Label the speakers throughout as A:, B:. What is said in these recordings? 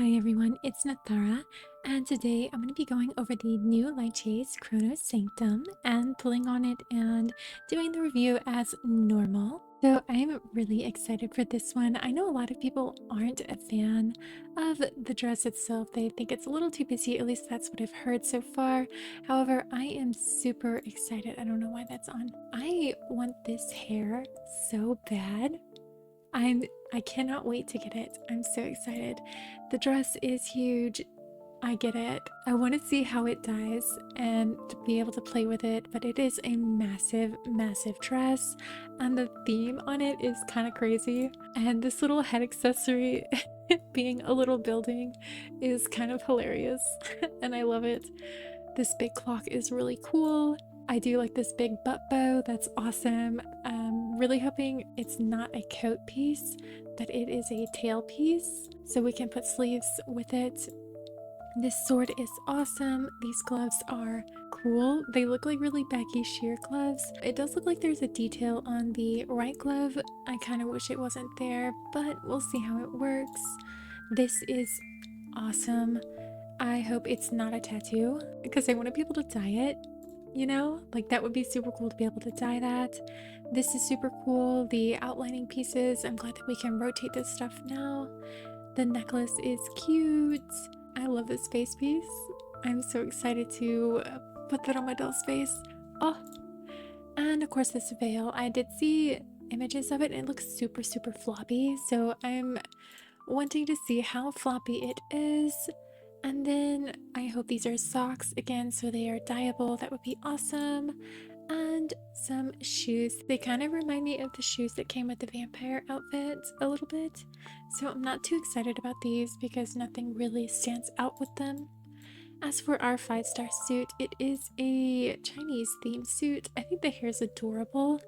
A: Hi everyone, it's Nathara, and today I'm going to be going over the new lightchase Chrono Sanctum and pulling on it and doing the review as normal. So I'm really excited for this one. I know a lot of people aren't a fan of the dress itself. They think it's a little too busy, at least that's what I've heard so far. However, I am super excited. I don't know why that's on. I want this hair so bad. I cannot wait to get it. I'm so excited. The dress is huge. I get it. I want to see how it dyes and to be able to play with it, but it is a massive, massive dress, and the theme on it is kind of crazy. And this little head accessory being a little building is kind of hilarious, and I love it. This big clock is really cool. I do like this big butt bow. That's awesome. Really hoping it's not a coat piece, that it is a tail piece, so we can put sleeves with it. This sword is awesome. These gloves are cool. They look like really baggy sheer gloves. It does look like there's a detail on the right glove. I kind of wish it wasn't there, but we'll see how it works. This is awesome. I hope it's not a tattoo because I want to be able to dye it. You know, like that would be super cool to be able to dye that. This is super cool. The outlining pieces, I'm glad that we can rotate this stuff now. The necklace is cute. I love this face piece. I'm so excited to put that on my doll's face. Oh, and of course this veil. I did see images of it and it looks super, super floppy. So I'm wanting to see how floppy it is. And then I hope these are socks again, so they are dyeable. That would be awesome. And some shoes. They kind of remind me of the shoes that came with the vampire outfit a little bit. So I'm not too excited about these because nothing really stands out with them. As for our 5-star suit, it is a Chinese themed suit. I think the hair is adorable.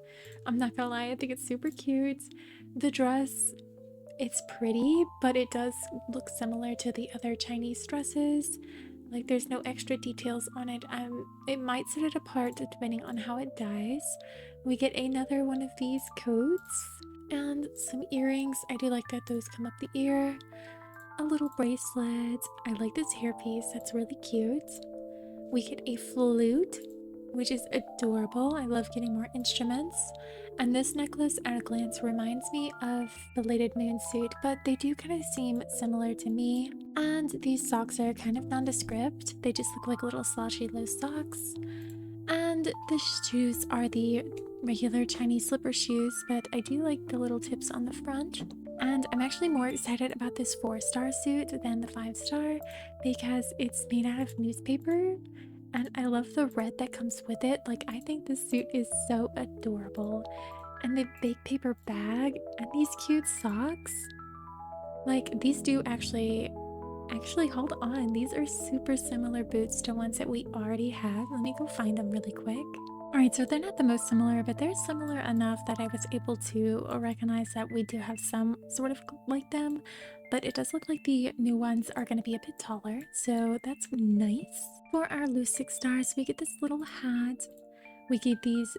A: I'm not gonna lie, I think it's super cute. The dress, it's pretty, but it does look similar to the other Chinese dresses. Like there's no extra details on it. It might set it apart depending on how it dyes. We get another one of these coats and some earrings. I do like that those come up the ear. A little bracelet. I like this hairpiece. That's really cute. We get a flute, which is adorable. I love getting more instruments. And this necklace at a glance reminds me of the Belated Moon suit, but they do kind of seem similar to me. And these socks are kind of nondescript. They just look like little slouchy loose socks. And the shoes are the regular Chinese slipper shoes, but I do like the little tips on the front. And I'm actually more excited about this 4-star suit than the 5-star because it's made out of newspaper. And I love the red that comes with it. Like, I think this suit is so adorable. And the big paper bag and these cute socks. Like, these do actually hold on. These are super similar boots to ones that we already have. Let me go find them really quick. Alright, so they're not the most similar, but they're similar enough that I was able to recognize that we do have some sort of like them. But it does look like the new ones are going to be a bit taller, so that's nice. For our loose 6 stars, we get this little hat. We get these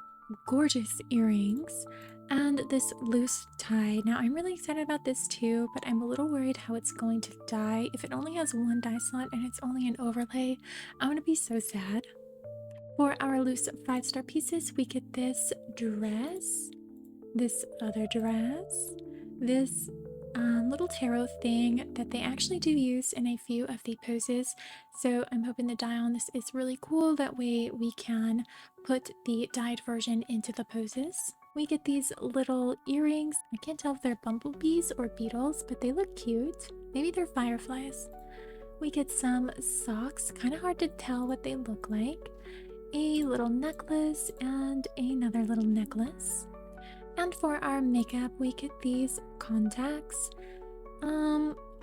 A: gorgeous earrings and this loose tie. Now I'm really excited about this too, but I'm a little worried how it's going to dye. If it only has one dye slot and it's only an overlay, I'm going to be so sad. For our loose 5-star pieces, we get this dress, this other dress, this little tarot thing that they actually do use in a few of the poses. So I'm hoping the dye on this is really cool. That way we can put the dyed version into the poses. We get these little earrings. I can't tell if they're bumblebees or beetles, but they look cute. Maybe they're fireflies. We get some socks, kind of hard to tell what they look like. A little necklace and another little necklace. And for our makeup, we get these contacts.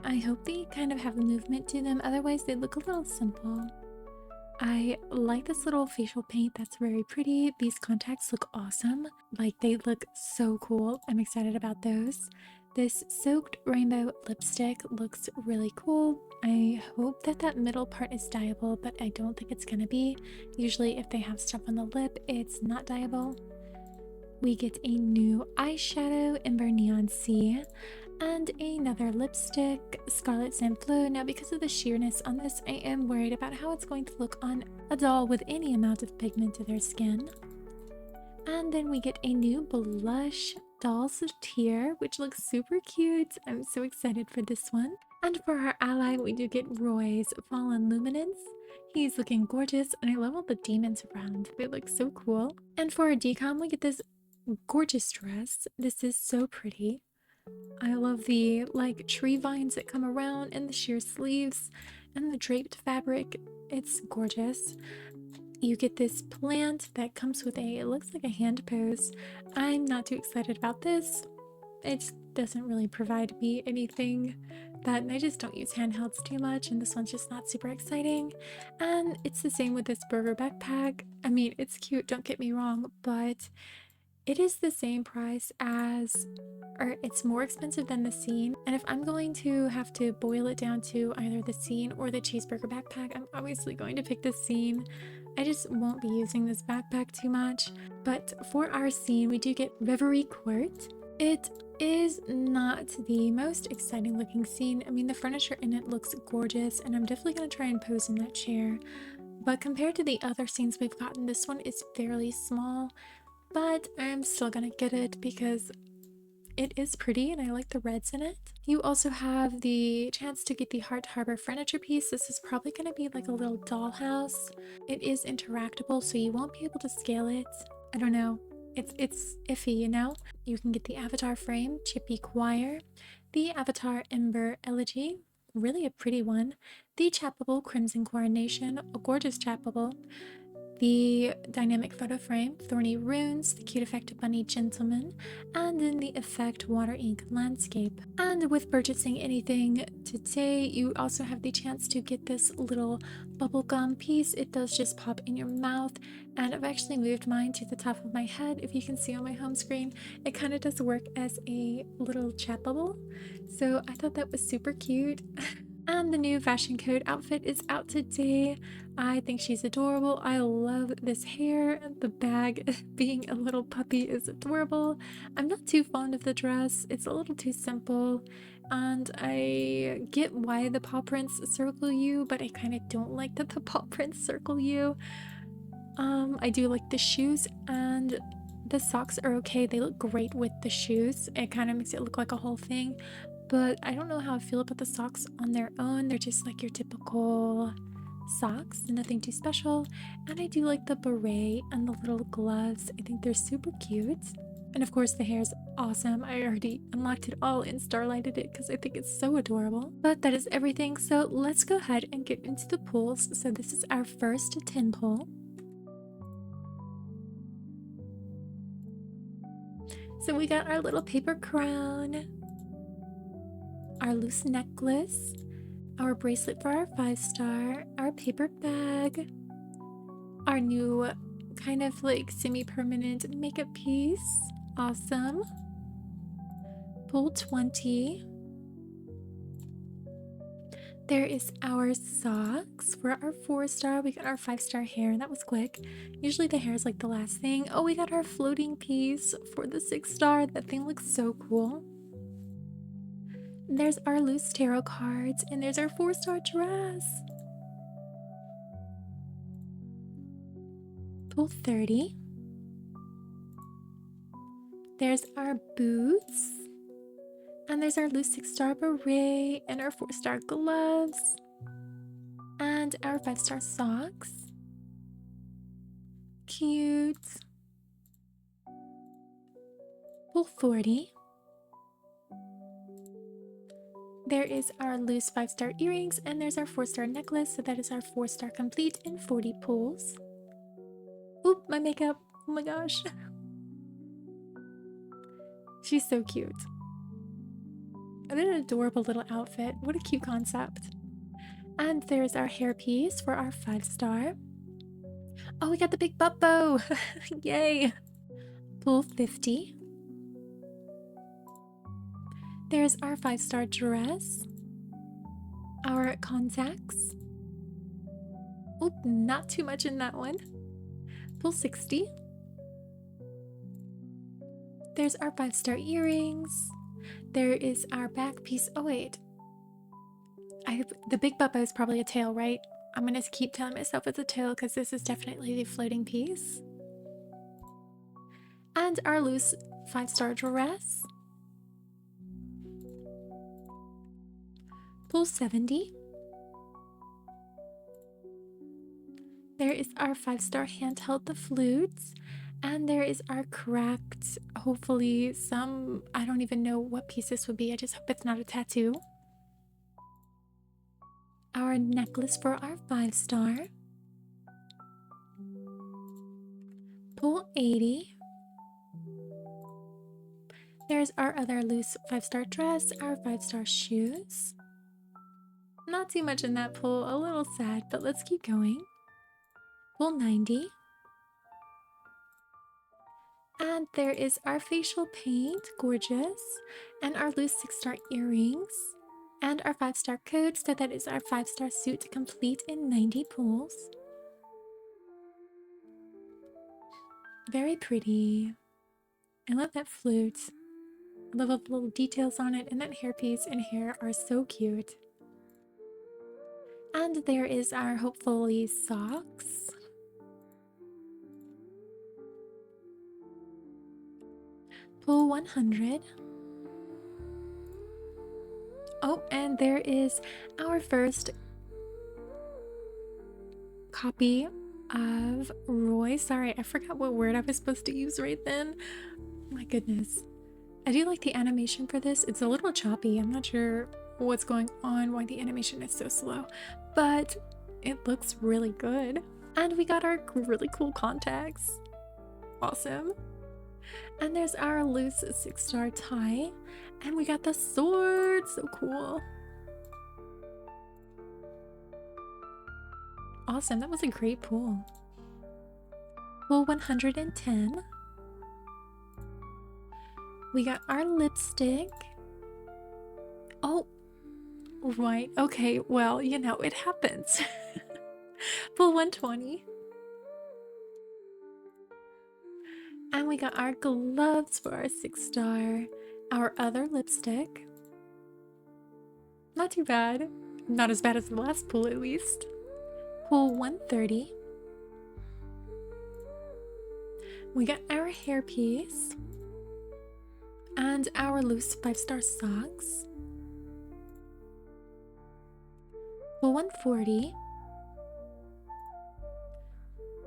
A: I hope they kind of have movement to them, otherwise they look a little simple. I like this little facial paint, that's very pretty. These contacts look awesome. Like, they look so cool. I'm excited about those. This soaked rainbow lipstick looks really cool. I hope that that middle part is dyeable, but I don't think it's gonna be. Usually if they have stuff on the lip, it's not dyeable. We get a new eyeshadow, Ember Neon Sea, And another lipstick, Scarlet Flute. Now because of the sheerness on this, I am worried about how it's going to look on a doll with any amount of pigment to their skin. And then we get a new blush, Doll's Tear, which looks super cute. I'm so excited for this one. And for our ally, we do get Roy's Fallen Luminance. He's looking gorgeous, and I love all the demons around. They look so cool. And for our decom, we get this gorgeous dress. This is so pretty. I love the like tree vines that come around and the sheer sleeves and the draped fabric. It's gorgeous. You get this plant that comes with it looks like a hand pose. I'm not too excited about this. It doesn't really provide me anything that I just don't use handhelds too much, and this one's just not super exciting. And it's the same with this burger backpack. I mean, it's cute, don't get me wrong, but it is the same price as, or it's more expensive than the scene. And if I'm going to have to boil it down to either the scene or the cheeseburger backpack, I'm obviously going to pick the scene. I just won't be using this backpack too much. But for our scene, we do get Reverie Court. It is not the most exciting looking scene. I mean, the furniture in it looks gorgeous, and I'm definitely going to try and pose in that chair. But compared to the other scenes we've gotten, this one is fairly small. But I'm still gonna get it because it is pretty and I like the reds in it. You also have the chance to get the Heart Harbor furniture piece. This is probably gonna be like a little dollhouse. It is interactable, so you won't be able to scale it. I don't know. It's iffy, you know? You can get the avatar frame, Chippy Choir, the avatar Ember Elegy, really a pretty one, the chapable Crimson Coronation, a gorgeous chapable, the dynamic photo frame, Thorny Runes, the cute effect Bunny Gentleman, and then the effect Water Ink Landscape. And with purchasing anything today, you also have the chance to get this little bubblegum piece. It does just pop in your mouth, and I've actually moved mine to the top of my head. If you can see on my home screen, it kind of does work as a little chat bubble. So I thought that was super cute. And the new fashion code outfit is out today. I think she's adorable. I love this hair. The bag being a little puppy is adorable. I'm not too fond of the dress. It's a little too simple. And I get why the paw prints circle you, but I kind of don't like that the paw prints circle you. I do like the shoes, and the socks are okay. They look great with the shoes. It kind of makes it look like a whole thing. But I don't know how I feel about the socks on their own. They're just like your typical socks, nothing too special. And I do like the beret and the little gloves. I think they're super cute. And of course the hair is awesome. I already unlocked it all and starlighted it because I think it's so adorable. But that is everything, so let's go ahead and get into the pulls. So this is our first 10 pull. So we got our little paper crown, our loose necklace, our bracelet for our 5-star, our paper bag, our new kind of like semi-permanent makeup piece. Awesome. Pull 20. There is our socks for our 4-star. We got our 5-star hair. That was quick. Usually the hair is like the last thing. Oh, we got our floating piece for the 6-star. That thing looks so cool. There's our loose tarot cards, and there's our 4-star dress. Pull 30. There's our boots, and there's our loose 6-star beret, and our 4-star gloves, and our 5-star socks. Cute. Pull 40. There is our loose 5-star earrings, and there's our 4-star necklace, so that is our 4-star complete in 40 pulls. Oop, my makeup. Oh my gosh. She's so cute. What an adorable little outfit. What a cute concept. And there's our hairpiece for our 5-star. Oh, we got the big butt bow. Yay. Pull 50. There's our 5-star dress, our contacts. Oop, not too much in that one. Pull 60. There's our 5-star earrings, There is our back piece. Oh wait, the big bubba is probably a tail, right? I'm gonna keep telling myself it's a tail because this is definitely the floating piece. And our loose 5-star dress. Pull 70. There is our 5-star handheld, the flutes. And there is our cracked, hopefully some, I don't even know what piece this would be. I just hope it's not a tattoo. Our necklace for our 5-star. Pull 80. There's our other loose 5-star dress, our 5-star shoes. Not too much in that pull, a little sad, but let's keep going. Pull 90. And there is our facial paint, gorgeous, and our loose 6-star earrings, and our 5-star code, so that is our 5-star suit complete in 90 pulls. Very pretty. I love that flute. I love all the little details on it, and that hairpiece and hair are so cute. And there is our hopefully socks. Pull 100. Oh, and there is our first copy of Roy. Sorry, I forgot what word I was supposed to use right then. My goodness. I do like the animation for this. It's a little choppy. I'm not sure what's going on, why the animation is so slow, but it looks really good. And we got our really cool contacts. Awesome. And there's our loose 6-star tie. And we got the sword. So cool. Awesome. That was a great pull. Pull 110. We got our lipstick. Oh, right. Okay. Well, you know, it happens. Pull 120. And we got our gloves for our 6-star. Our other lipstick. Not too bad. Not as bad as the last pull, at least. Pull 130. We got our hairpiece. And our loose 5-star socks. Pull 140.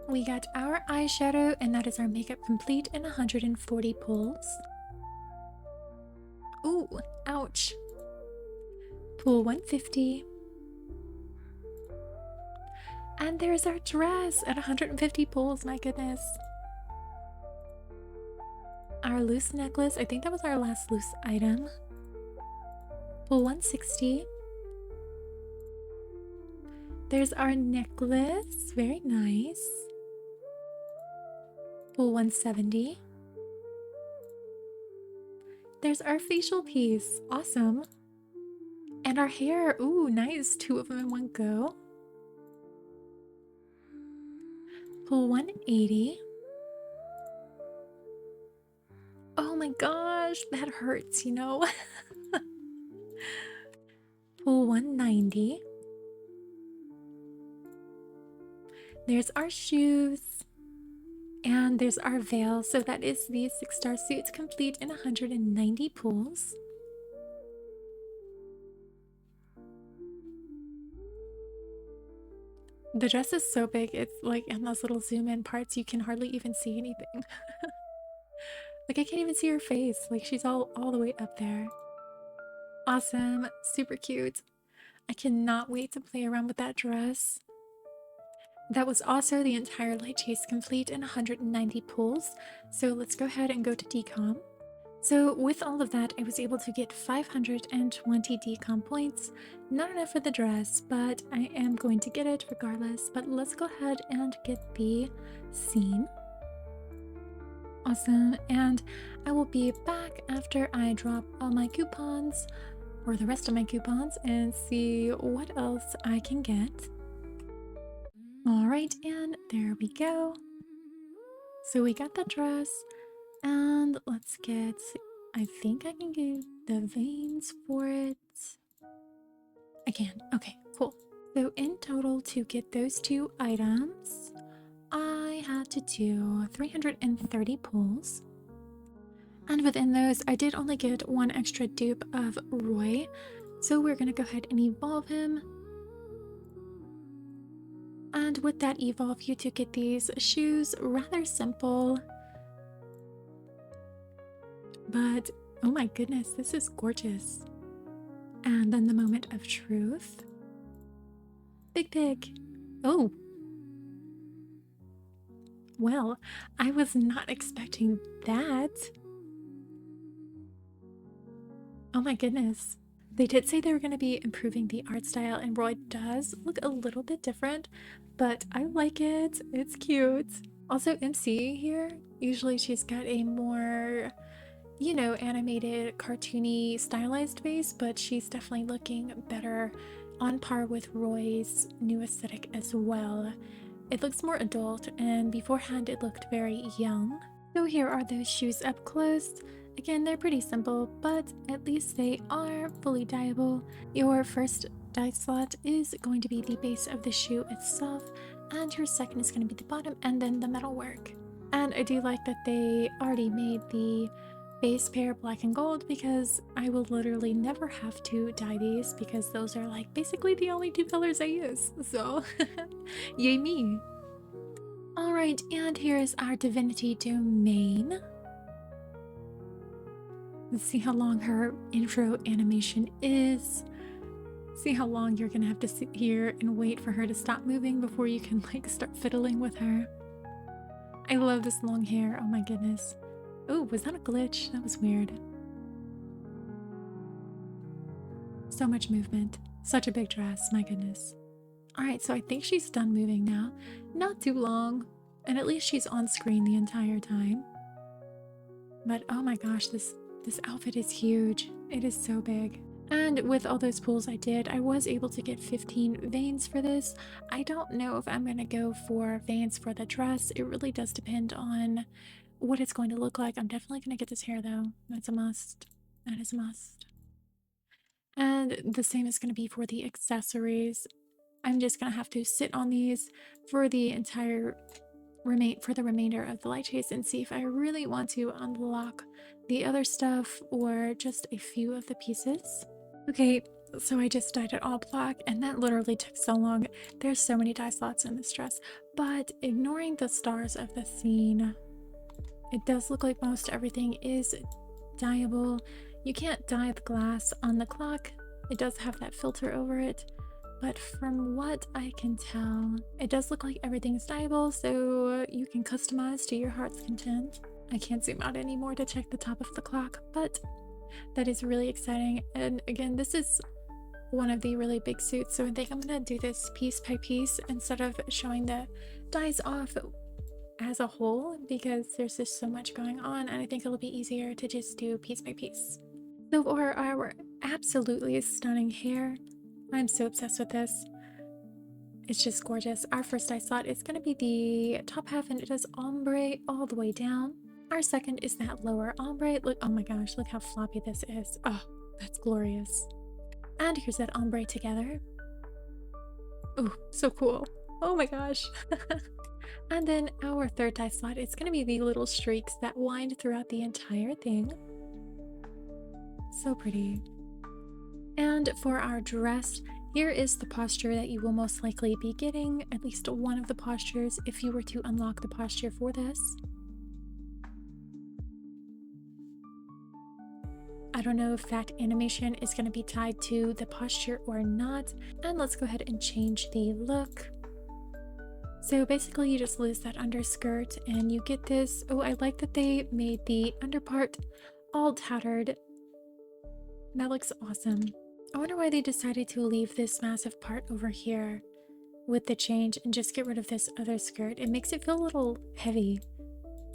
A: We got our eyeshadow, and that is our makeup complete in 140 pulls. Ooh, ouch. Pull 150. And there's our dress at 150 pulls, my goodness. Our loose necklace, I think that was our last loose item. Pull 160. There's our necklace, very nice. Pull 170. There's our facial piece, awesome. And our hair, ooh, nice, 2 of them in one go. Pull 180. Oh my gosh, that hurts, you know. Pull 190. There's our shoes. And there's our veil, so that is the 6-star suit complete in 190 pulls. The dress is so big, it's like in those little zoom in parts, you can hardly even see anything. Like I can't even see her face, like she's all the way up there. Awesome, super cute. I cannot wait to play around with that dress. That was also the entire light chase complete in 190 pulls, so let's go ahead and go to decom. So with all of that, I was able to get 520 decom points. Not enough for the dress, but I am going to get it regardless. But let's go ahead and get the scene. Awesome, and I will be back after I drop all my coupons, or the rest of my coupons, and see what else I can get. Alright, and there we go. So we got the dress, and let's get, I think I can the veins for it. I can. Okay, cool. So in total, to get those 2 items, I had to do 330 pulls. And within those, I did only get 1 extra dupe of Roy. So we're going to go ahead and evolve him. And with that evolve, you to get these shoes. Rather simple. But, oh my goodness, this is gorgeous. And then the moment of truth. Big pig. Oh. Well, I was not expecting that. Oh my goodness. They did say they were going to be improving the art style, and Roy does look a little bit different, but I like it. It's cute. Also, MC here, usually she's got a more, you know, animated, cartoony, stylized face, but she's definitely looking better on par with Roy's new aesthetic as well. It looks more adult, and beforehand it looked very young. So here are those shoes up close. Again, they're pretty simple, but at least they are fully dyeable. Your first dye slot is going to be the base of the shoe itself, and your second is going to be the bottom and then the metalwork. And I do like that they already made the base pair black and gold, because I will literally never have to dye these, because those are like basically the only 2 colors I use. So yay me. Alright, and here's our divinity domain. Let's see how long her intro animation is. See how long you're gonna have to sit here and wait for her to stop moving before you can like start fiddling with her. I love this long hair, oh my goodness. Oh, was that a glitch? That was weird. So much movement. Such a big dress, my goodness. Alright, so I think she's done moving now. Not too long. And at least she's on screen the entire time. But oh my gosh, this outfit is huge. It is so big. And with all those pulls I did, I was able to get 15 veins for this. I don't know if I'm going to go for veins for the dress. It really does depend on what it's going to look like. I'm definitely going to get this hair though. That's a must. That is a must. And the same is going to be for the accessories. I'm just going to have to sit on these for the entire remainder of the light chase and see if I really want to unlock the other stuff or just a few of the pieces. Okay, so I just dyed it all black, and that literally took so long. There's so many dye slots in this dress, but ignoring the stars of the scene, it does look like most everything is dyeable. You can't dye the glass on the clock. It does have that filter over it. But from what I can tell, it does look like everything's dyeable, so you can customize to your heart's content. I can't zoom out anymore to check the top of the clock, but that is really exciting. And again, this is one of the really big suits, so I think I'm gonna do this piece by piece instead of showing the dyes off as a whole, because there's just so much going on, and I think it'll be easier to just do piece by piece. So for our absolutely stunning hair, I'm so obsessed with this. It's just gorgeous. Our first dye slot is going to be the top half, and it does ombre all the way down. Our second is that lower ombre. Look, oh my gosh, look how floppy this is. Oh, that's glorious. And here's that ombre together. Oh, so cool. Oh my gosh. And then our third dye slot is going to be the little streaks that wind throughout the entire thing. So pretty. And for our dress, here is the posture that you will most likely be getting, at least one of the postures if you were to unlock the posture for this. I don't know if that animation is going to be tied to the posture or not, and let's go ahead and change the look. So basically you just lose that underskirt and you get this. Oh, I like that they made the underpart all tattered. That looks awesome. I wonder why they decided to leave this massive part over here with the change and just get rid of this other skirt. It makes it feel a little heavy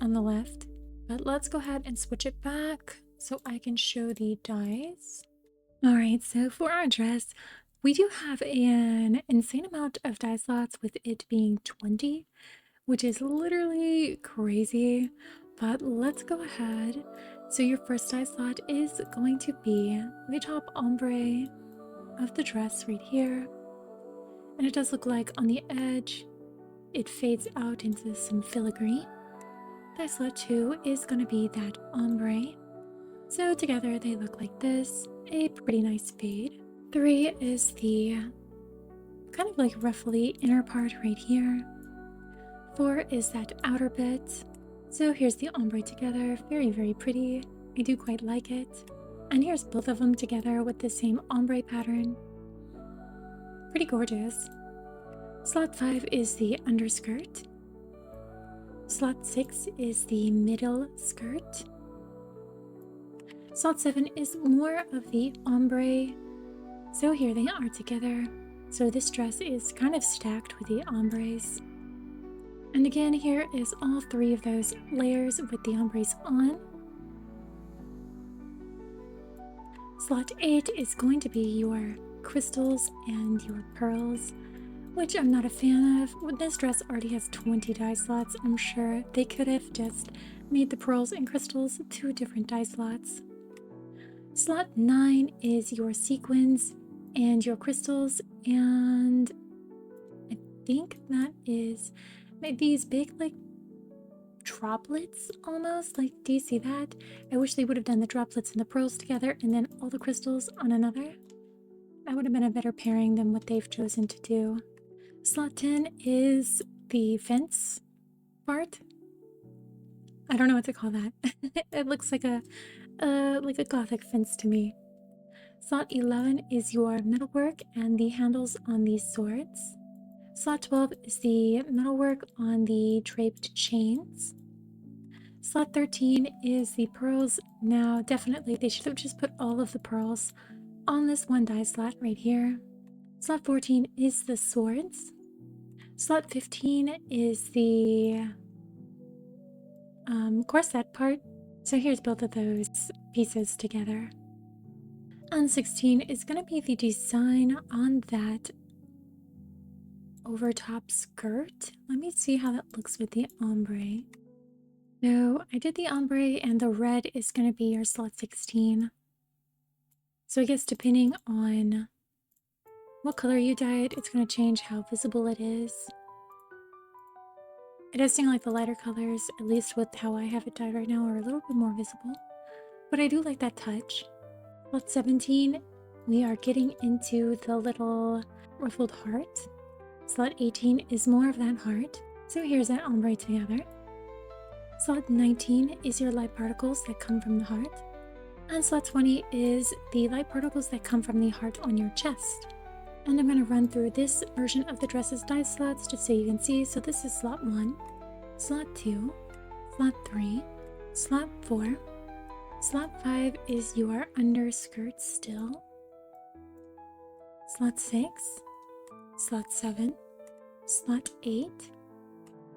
A: on the left. But let's go ahead and switch it back so I can show the dyes. Alright, so for our dress, we do have an insane amount of dye slots, with it being 20, which is literally crazy. But let's go ahead So your first dye slot is going to be the top ombre of the dress right here. And it does look like on the edge, it fades out into some filigree. Dye slot 2 is going to be that ombre. So together they look like this, a pretty nice fade. 3 is the kind of like roughly inner part right here. 4 is that outer bit. So here's the ombre together, very, very pretty. I do quite like it. And here's both of them together with the same ombre pattern. Pretty gorgeous. Slot 5 is the underskirt. Slot 6 is the middle skirt. Slot 7 is more of the ombre. So here they are together. So this dress is kind of stacked with the ombres. And again, here is all 3 of those layers with the ombres on. Slot 8 is going to be your crystals and your pearls, which I'm not a fan of. This dress already has 20 dye slots. I'm sure they could have just made the pearls and crystals 2 different dye slots. Slot 9 is your sequins and your crystals, and I think that is these big like droplets almost. Like, do you see that? I wish they would have done the droplets and the pearls together and then all the crystals on another. That would have been a better pairing than what they've chosen to do. Slot 10 is the fence part. I don't know what to call that. It looks like a gothic fence to me. Slot 11 is your metalwork and the handles on these swords. Slot 12 is the metalwork on the draped chains. Slot 13 is the pearls. Now, definitely, they should have just put all of the pearls on this one dye slot right here. Slot 14 is the swords. Slot 15 is the corset part. So here's both of those pieces together. And 16 is going to be the design on that over top skirt. Let me see how that looks with the ombre. So I did the ombre and the red is going to be your slot 16. So I guess depending on what color you dye it, it's going to change how visible it is. It does seem like the lighter colors, at least with how I have it dyed right now, are a little bit more visible. But I do like that touch. Slot 17, we are getting into the little ruffled heart. Slot 18 is more of that heart. So here's that ombre together. Slot 19 is your light particles that come from the heart. And slot 20 is the light particles that come from the heart on your chest. And I'm going to run through this version of the dress's dye slots just so you can see. So this is slot 1, slot 2, slot 3, slot 4, slot 5 is your underskirt still, slot 6, slot 7, slot 8,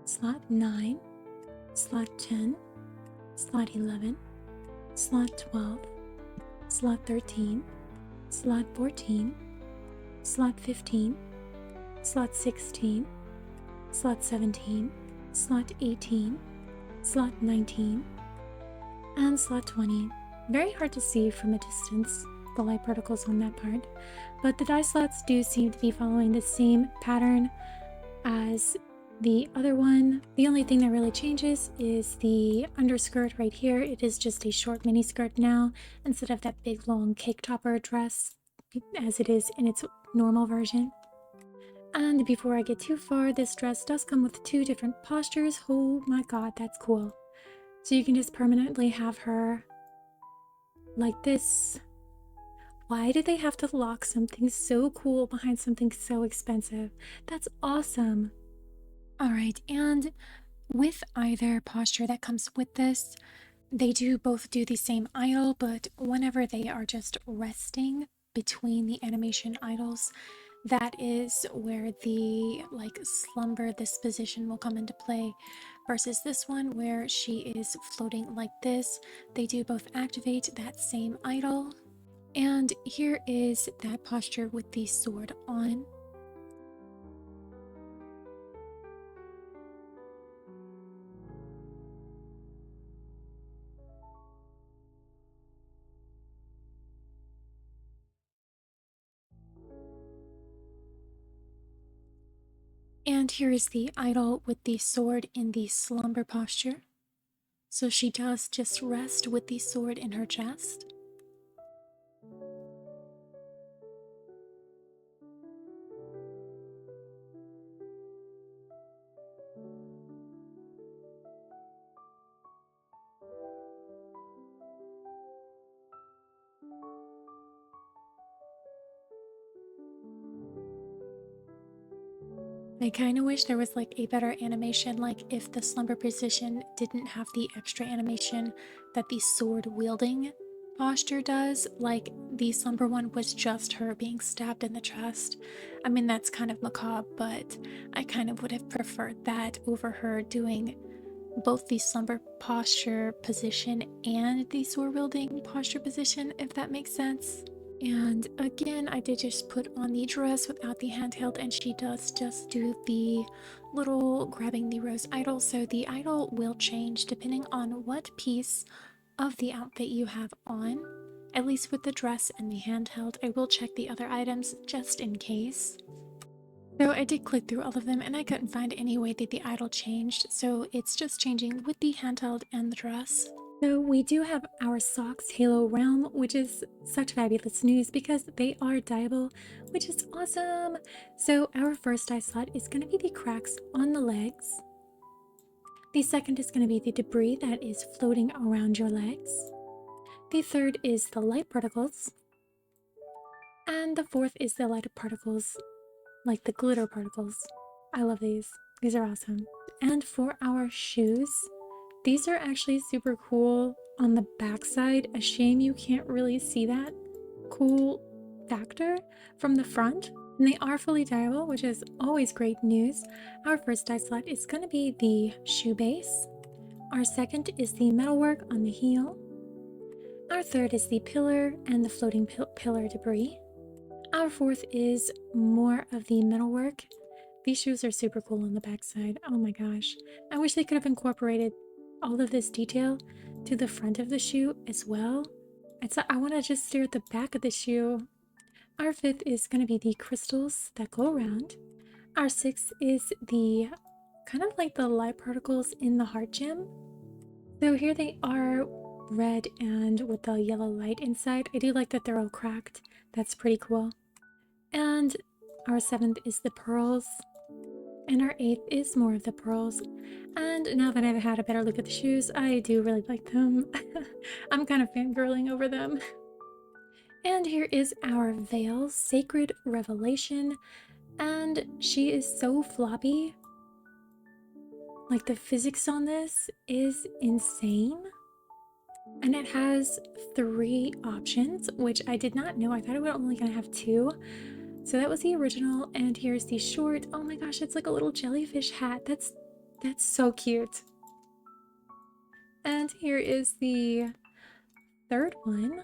A: slot 9, slot 10, slot 11, slot 12, slot 13, slot 14, slot 15, slot 16, slot 17, slot 18, slot 19, and slot 20. Very hard to see from a distance, the light particles on that part, but the dye slots do seem to be following the same pattern as the other one. The only thing that really changes is the underskirt right here. It is just a short mini skirt now instead of that big long cake topper dress as it is in its normal version. And before I get too far, this dress does come with 2 different postures. Oh my god, that's cool. So you can just permanently have her like this. Why did they have to lock something so cool behind something so expensive? That's awesome. Alright, and with either posture that comes with this, they do both do the same idol, but whenever they are just resting between the animation idols, that is where the like slumber, this position will come into play, versus this one where she is floating like this. They do both activate that same idol. And here is that posture with the sword on. And here is the idol with the sword in the slumber posture. So she does just rest with the sword in her chest. I kind of wish there was like a better animation, like if the slumber position didn't have the extra animation that the sword wielding posture does. Like the slumber one was just her being stabbed in the chest. I mean, that's kind of macabre, but I kind of would have preferred that over her doing both the slumber posture position and the sword wielding posture position, if that makes sense. And again, I did just put on the dress without the handheld, and she does just do the little grabbing the rose idol. So the idol will change depending on what piece of the outfit you have on, at least with the dress and the handheld. I will check the other items just in case. So I did click through all of them and I couldn't find any way that the idol changed, so it's just changing with the handheld and the dress. So we do have our socks Halo Realm, which is such fabulous news because they are dyeable, which is awesome. So our first dye slot is going to be the cracks on the legs. The second is going to be the debris that is floating around your legs. The third is the light particles. And the fourth is the lighter particles, like the glitter particles. I love these. These are awesome. And for our shoes, these are actually super cool on the backside. A shame you can't really see that cool factor from the front. And they are fully dyeable, which is always great news. Our first dye slot is going to be the shoe base. Our second is the metalwork on the heel. Our third is the pillar and the floating pillar debris. Our fourth is more of the metalwork. These shoes are super cool on the backside. Oh my gosh. I wish they could have incorporated all of this detail to the front of the shoe as well. I want to just stare at the back of the shoe. Our fifth is going to be the crystals that go around. Our sixth is the kind of like the light particles in the heart gem. So here they are, red and with the yellow light inside. I do like that they're all cracked. That's pretty cool. And our seventh is the pearls. And our eighth is more of the pearls. And now that I've had a better look at the shoes, I do really like them. I'm kind of fangirling over them. And here is our veil, Sacred Revelation. And she is so floppy. Like the physics on this is insane. And it has 3 options, which I did not know. I thought it was only going to have 2. So that was the original, and here's the short. Oh my gosh, it's like a little jellyfish hat. That's so cute. And here is the third one,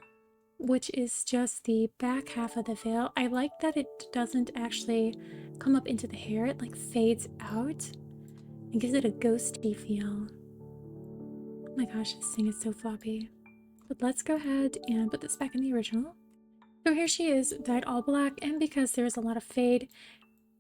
A: which is just the back half of the veil. I like that it doesn't actually come up into the hair. It like fades out and gives it a ghosty feel. Oh my gosh, this thing is so floppy. But let's go ahead and put this back in the original. So here she is, dyed all black, and because there's a lot of fade,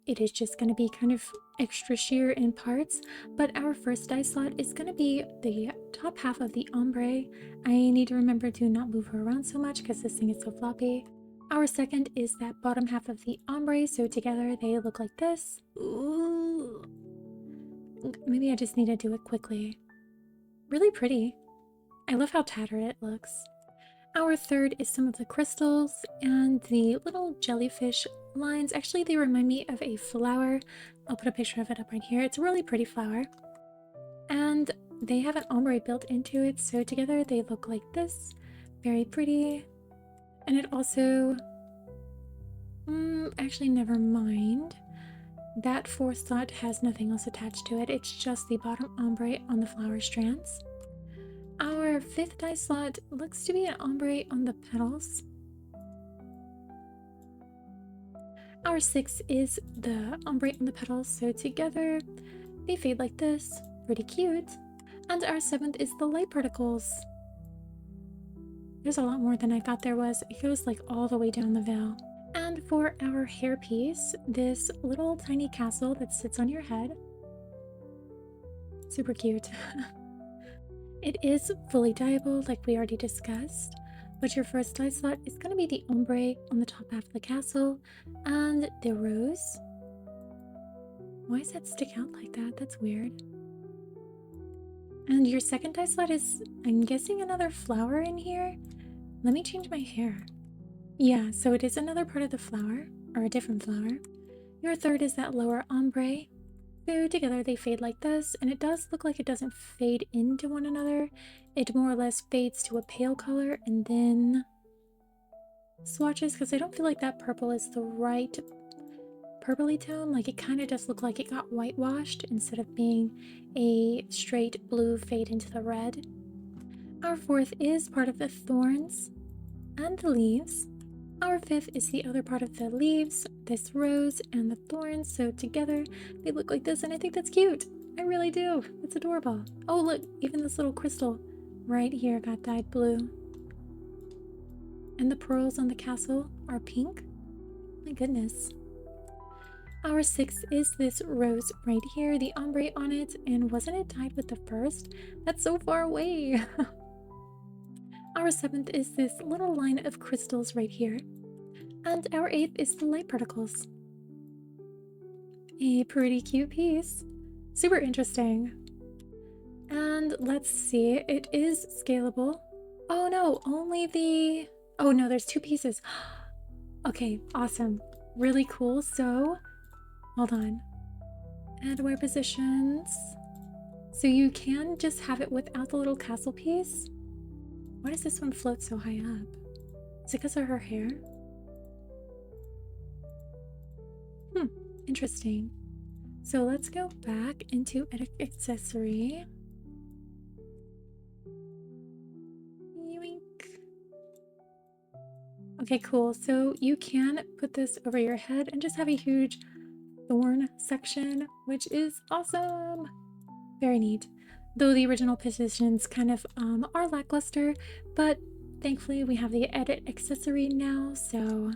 A: it is just going to be kind of extra sheer in parts. But our first dye slot is going to be the top half of the ombre. I need to remember to not move her around so much because this thing is so floppy. Our second is that bottom half of the ombre, so together they look like this. Ooh. Maybe I just need to do it quickly. Really pretty. I love how tattered it looks. Our third is some of the crystals and the little jellyfish lines. Actually, they remind me of a flower. I'll put a picture of it up right here. It's a really pretty flower. And they have an ombre built into it, so together they look like this. Very pretty. And it also... actually, never mind. That fourth slot has nothing else attached to it. It's just the bottom ombre on the flower strands. Our fifth dye slot looks to be an ombre on the petals. Our sixth is the ombre on the petals, so together they fade like this. Pretty cute. And our seventh is the light particles. There's a lot more than I thought there was. It goes like all the way down the veil. And for our hairpiece, this little tiny castle that sits on your head. Super cute. It is fully dyeable like we already discussed, but your first dye slot is going to be the ombre on the top half of the castle and the rose. Why does that stick out like that? That's weird. And your second dye slot is, I'm guessing, another flower in here. Let me change my hair. Yeah, so it is another part of the flower, or a different flower. Your third is that lower ombre. So together they fade like this, and it does look like it doesn't fade into one another. It more or less fades to a pale color and then swatches, because I don't feel like that purple is the right purpley tone. Like, it kind of does look like it got whitewashed instead of being a straight blue fade into the red. Our fourth is part of the thorns and the leaves. Our fifth is the other part of the leaves, this rose and the thorns, so together they look like this, and I think that's cute. I really do. It's adorable. Oh look, even this little crystal right here got dyed blue. And the pearls on the castle are pink. My goodness. Our sixth is this rose right here, the ombre on it, and wasn't it dyed with the first? That's so far away. Our seventh is this little line of crystals right here. And our eighth is the light particles. A pretty cute piece. Super interesting. And let's see, it is scalable. Oh no, only the... Oh no, there's two pieces. Okay, awesome. Really cool. So, hold on. Add wear positions. So you can just have it without the little castle piece. Why does this one float so high up? Is it because of her hair? Interesting. So let's go back into edit accessory. Yoink. Okay, cool. So you can put this over your head and just have a huge thorn section, which is awesome. Very neat. Though the original positions kind of are lackluster, but thankfully we have the edit accessory now, so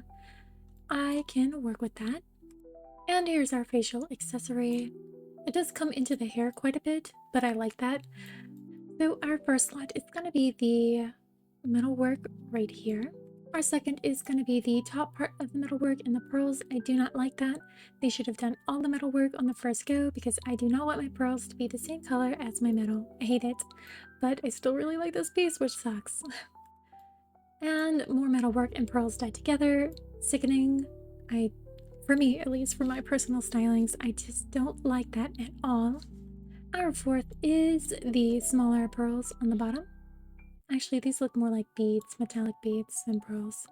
A: I can work with that. And here's our facial accessory. It does come into the hair quite a bit, but I like that. So our first slot is going to be the metalwork right here. Our second is going to be the top part of the metalwork and the pearls. I do not like that. They should have done all the metalwork on the first go, because I do not want my pearls to be the same color as my metal. I hate it. But I still really like this piece, which sucks. And more metalwork and pearls dyed together. Sickening. For me, at least for my personal stylings, I just don't like that at all. Our fourth is the smaller pearls on the bottom. Actually, these look more like beads, metallic beads than pearls.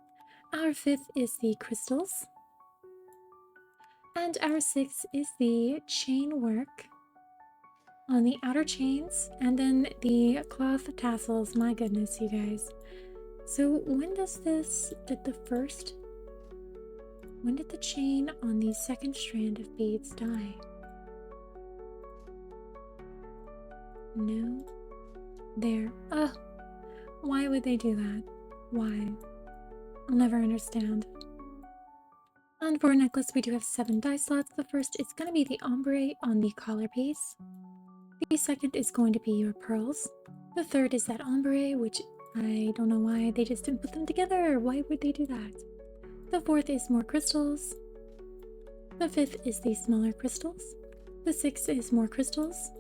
A: Our fifth is the crystals. And our sixth is the chain work on the outer chains, and then the cloth tassels. My goodness, you guys. So when did the chain on the second strand of beads die? No. There. Oh, why would they do that? Why? I'll never understand. And for a necklace, we do have 7 dye slots. The first is going to be the ombre on the collar piece. The second is going to be your pearls. The third is that ombre, which I don't know why they just didn't put them together. Why would they do that? The fourth is more crystals. The fifth is the smaller crystals. The sixth is more crystals.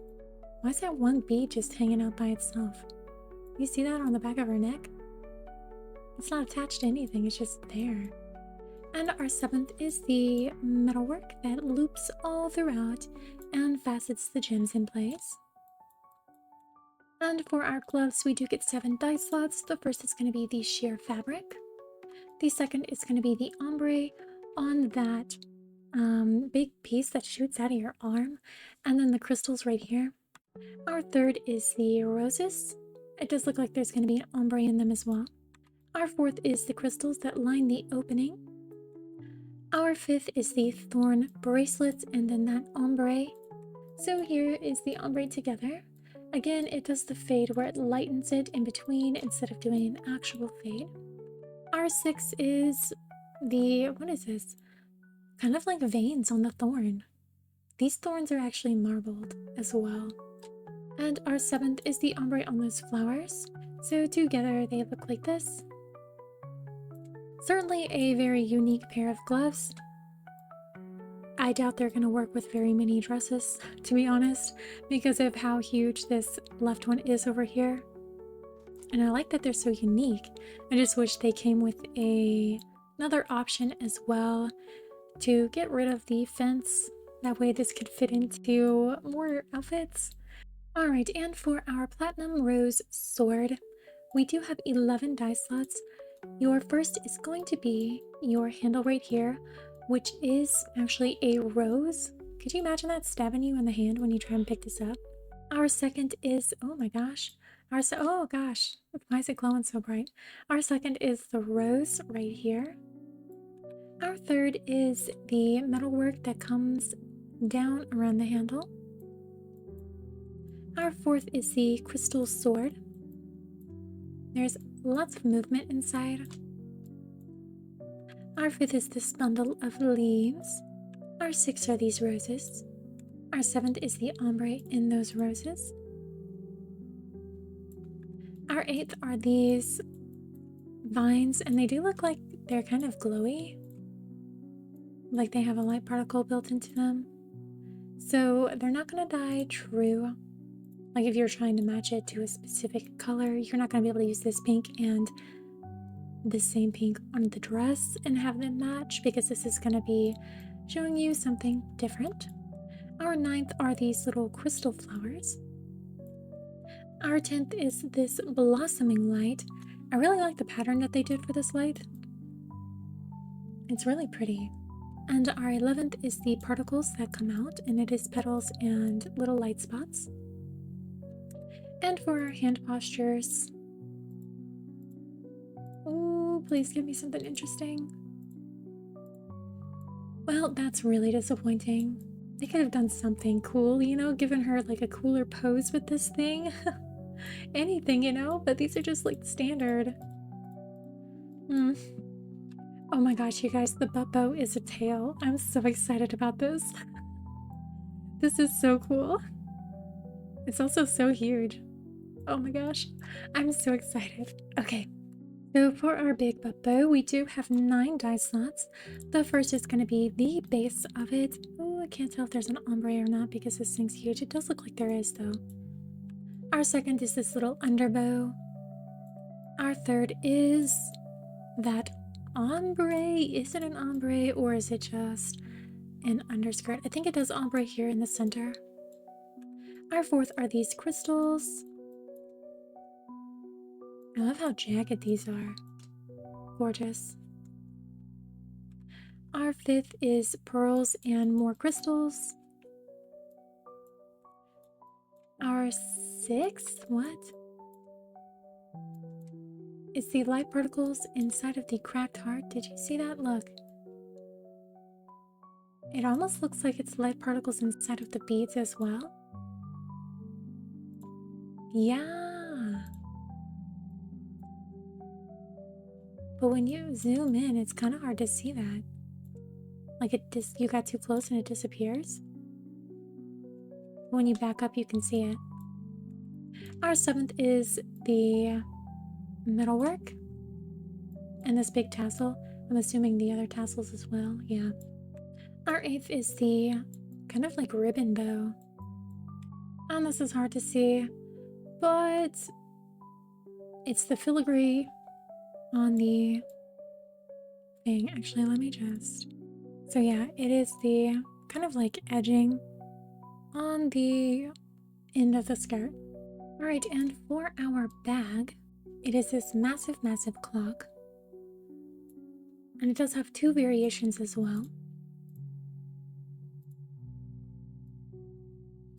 A: Why is that one bead just hanging out by itself? You see that on the back of her neck? It's not attached to anything, it's just there. And our seventh is the metalwork that loops all throughout and facets the gems in place. And for our gloves, we do get 7 dye slots. The first is going to be the sheer fabric. The second is going to be the ombre on that big piece that shoots out of your arm, and then the crystals right here. Our third is the roses. It does look like there's going to be an ombre in them as well. Our fourth is the crystals that line the opening. Our fifth is the thorn bracelets, and then that ombre. So here is the ombre together. Again, it does the fade where it lightens it in between instead of doing an actual fade. Our sixth is the, what is this? Kind of like veins on the thorn. These thorns are actually marbled as well. And our 7th is the ombre on those flowers. So together they look like this. Certainly a very unique pair of gloves. I doubt they're going to work with very many dresses, to be honest, because of how huge this left one is over here. And I like that they're so unique. I just wish they came with another option as well to get rid of the fence. That way this could fit into more outfits. Alright, and for our platinum rose sword, we do have 11 die slots. Your first is going to be your handle right here, which is actually a rose. Could you imagine that stabbing you in the hand when you try and pick this up? Our second is, oh my gosh, oh gosh, why is it glowing so bright? Our second is the rose right here. Our third is the metalwork that comes down around the handle. Our fourth is the crystal sword. There's lots of movement inside. Our fifth is this bundle of leaves. Our sixth are these roses. Our 7th is the ombre in those roses. Our 8th are these vines, and they do look like they're kind of glowy. Like they have a light particle built into them. So they're not gonna die true. Like if you're trying to match it to a specific color, you're not gonna be able to use this pink and the same pink on the dress and have them match, because this is gonna be showing you something different. Our 9th are these little crystal flowers. Our 10th is this blossoming light. I really like the pattern that they did for this light. It's really pretty. And our 11th is the particles that come out, and it is petals and little light spots. And for our hand postures, oh, please give me something interesting. Well, that's really disappointing. They could have done something cool, you know, given her like a cooler pose with this thing. Anything, you know, but these are just like standard. Oh my gosh, you guys, the butt bow is a tail. I'm so excited about this. This is so cool. It's also so huge. Oh my gosh, I'm so excited. Okay, so for our big butt bow, we do have 9 die slots. The first is going to be the base of it. Oh, I can't tell if there's an ombre or not because this thing's huge. It does look like there is though. Our second is this little underbow. Our third is that ombre. Is it an ombre or is it just an underskirt? I think it does ombre here in the center. Our fourth are these crystals. I love how jagged these are. Gorgeous. Our fifth is pearls and more crystals. Our sixth, what? Is the light particles inside of the cracked heart. Did you see that? Look. It almost looks like it's light particles inside of the beads as well. Yeah. But when you zoom in, it's kind of hard to see that. Like you got too close and it disappears. When you back up, you can see it. Our 7th is the metalwork and this big tassel. I'm assuming the other tassels as well. Yeah. Our 8th is the kind of like ribbon bow. And this is hard to see, but it's the filigree on the thing. Actually, let me just... So yeah, it is the kind of like edging on the end of the skirt. Alright, and for our bag, it is this massive clock. And it does have 2 variations as well.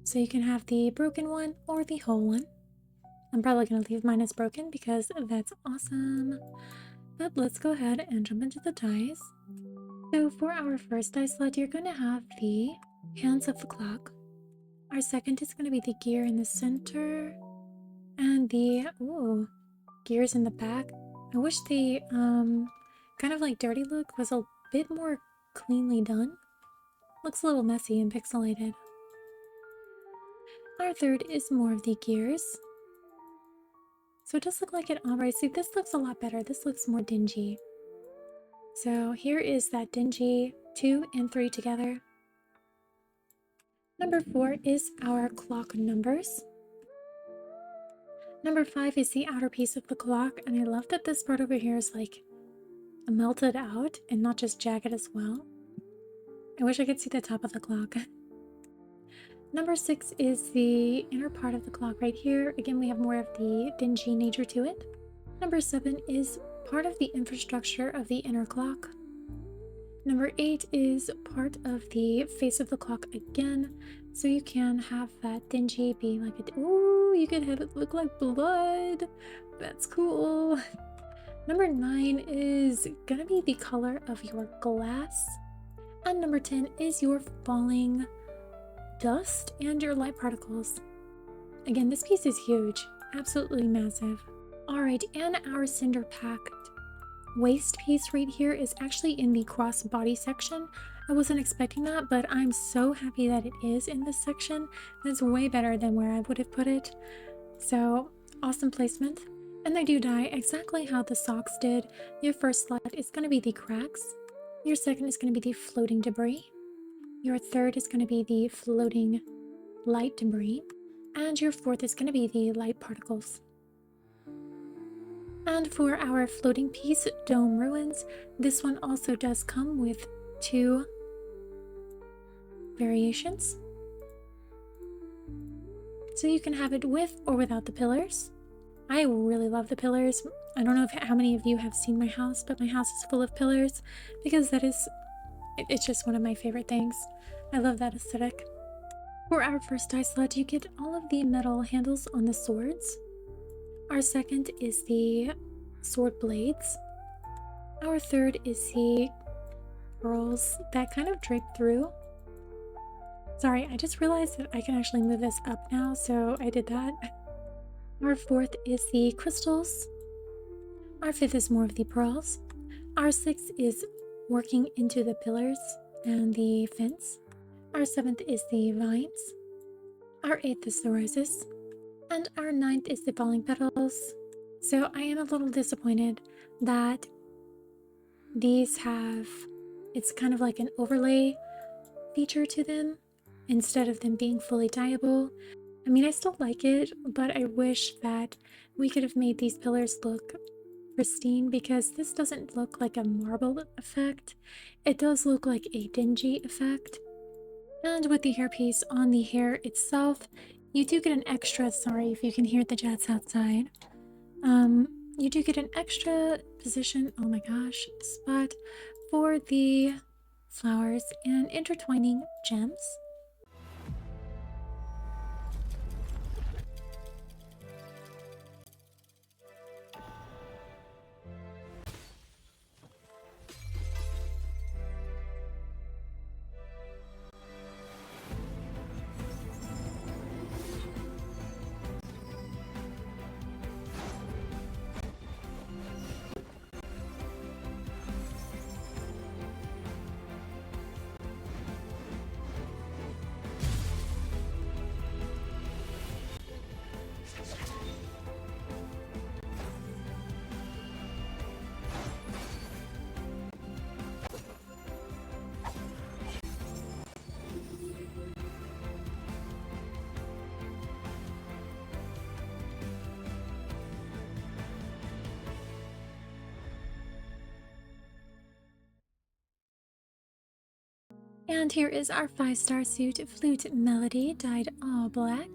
A: So you can have the broken one or the whole one. I'm probably going to leave mine as broken because that's awesome. But let's go ahead and jump into the dies. So for our first die slot, you're going to have the hands of the clock. Our second is going to be the gear in the center. And the gears in the back. I wish they kind kind of like dirty look was a bit more cleanly done. Looks a little messy and pixelated. Our third is more of the gears. So it does look like an ombre. See, this looks a lot better. This looks more dingy. So here is that dingy 2 and 3 together. Number 4 is our clock numbers. Number 5 is the outer piece of the clock, and I love that this part over here is like melted out and not just jagged as well. I wish I could see the top of the clock. Number 6 is the inner part of the clock right here. Again, we have more of the dingy nature to it. Number 7 is part of the infrastructure of the inner clock. Number 8 is part of the face of the clock again, so you can have that dingy be like a... Ooh, you can have it look like blood. That's cool. Number 9 is gonna be the color of your glass. And number 10 is your falling dust and your light particles. Again, this piece is huge, absolutely massive. Alright, and our cinder packed waist piece right here is actually in the cross body section. I wasn't expecting that, but I'm so happy that it is in this section. That's way better than where I would have put it. So, awesome placement. And they do die exactly how the socks did. Your first slot is going to be the cracks. Your second is going to be the floating debris. Your third is going to be the floating light debris. And your fourth is going to be the light particles. And for our floating piece, Dome Ruins, this one also does come with 2 variations. So you can have it with or without the pillars. I really love the pillars. I don't know how many of you have seen my house, but my house is full of pillars because it's just one of my favorite things. I love that aesthetic. For our first die slot, you get all of the metal handles on the swords. Our second is the sword blades. Our third is the pearls that kind of drape through. Sorry, I just realized that I can actually move this up now, so I did that. Our fourth is the crystals. Our fifth is more of the pearls. Our sixth is working into the pillars and the fence. Our seventh is the vines. Our eighth is the roses. And our ninth is the falling petals. So I am a little disappointed that these have, it's kind of like an overlay feature to them instead of them being fully dyeable. I mean, I still like it, but I wish that we could have made these pillars look pristine, because this doesn't look like a marble effect. It does look like a dingy effect. And with the hairpiece on the hair itself, you do get an extra, sorry if you can hear the jets outside. You do get an extra position, oh my gosh, spot for the flowers and intertwining gems. And here is our 5-star suit, Flute Melody, dyed all black.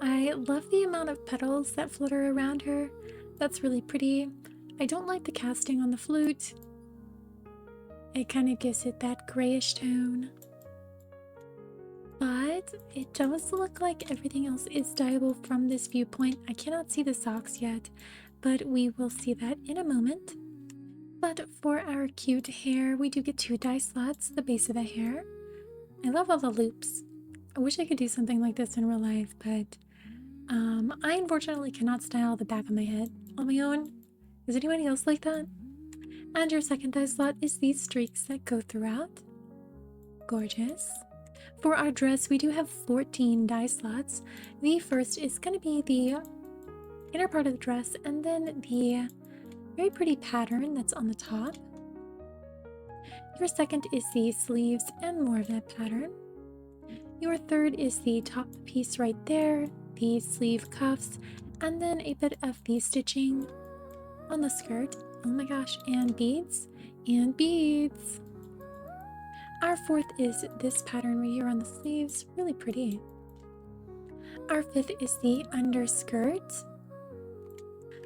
A: I love the amount of petals that flutter around her. That's really pretty. I don't like the casting on the flute. It kind of gives it that grayish tone. But it does look like everything else is dyeable from this viewpoint. I cannot see the socks yet, but we will see that in a moment. But for our cute hair, we do get 2 dye slots, the base of the hair. I love all the loops. I wish I could do something like this in real life, but I unfortunately cannot style the back of my head on my own. Is anybody else like that? And your second die slot is these streaks that go throughout. Gorgeous. For our dress, we do have 14 die slots. The first is going to be the inner part of the dress, and then the very pretty pattern that's on the top. Your second is the sleeves and more of that pattern. Your third is the top piece right there, the sleeve cuffs, and then a bit of the stitching on the skirt. Oh my gosh, and beads, and beads. Our fourth is this pattern right here on the sleeves, really pretty. Our fifth is the underskirt.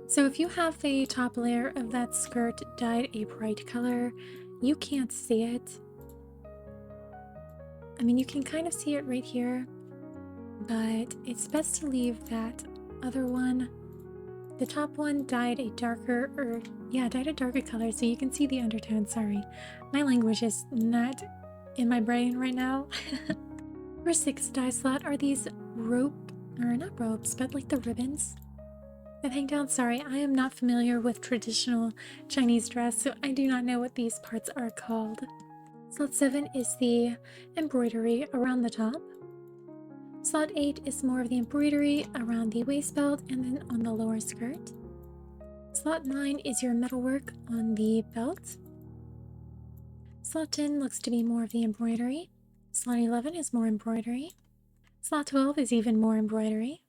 A: So if you have the top layer of that skirt dyed a bright color, you can't see it. I mean, you can kind of see it right here, but it's best to leave that other one. The top one dyed a darker, dyed a darker color so you can see the undertone. Sorry, my language is not in my brain right now. Our sixth die slot are these not ropes, but like the ribbons that hang down. Sorry, I am not familiar with traditional Chinese dress, so I do not know what these parts are called. Slot 7 is the embroidery around the top. Slot 8 is more of the embroidery around the waist belt and then on the lower skirt. Slot 9 is your metalwork on the belt. Slot 10 looks to be more of the embroidery. Slot 11 is more embroidery. Slot 12 is even more embroidery.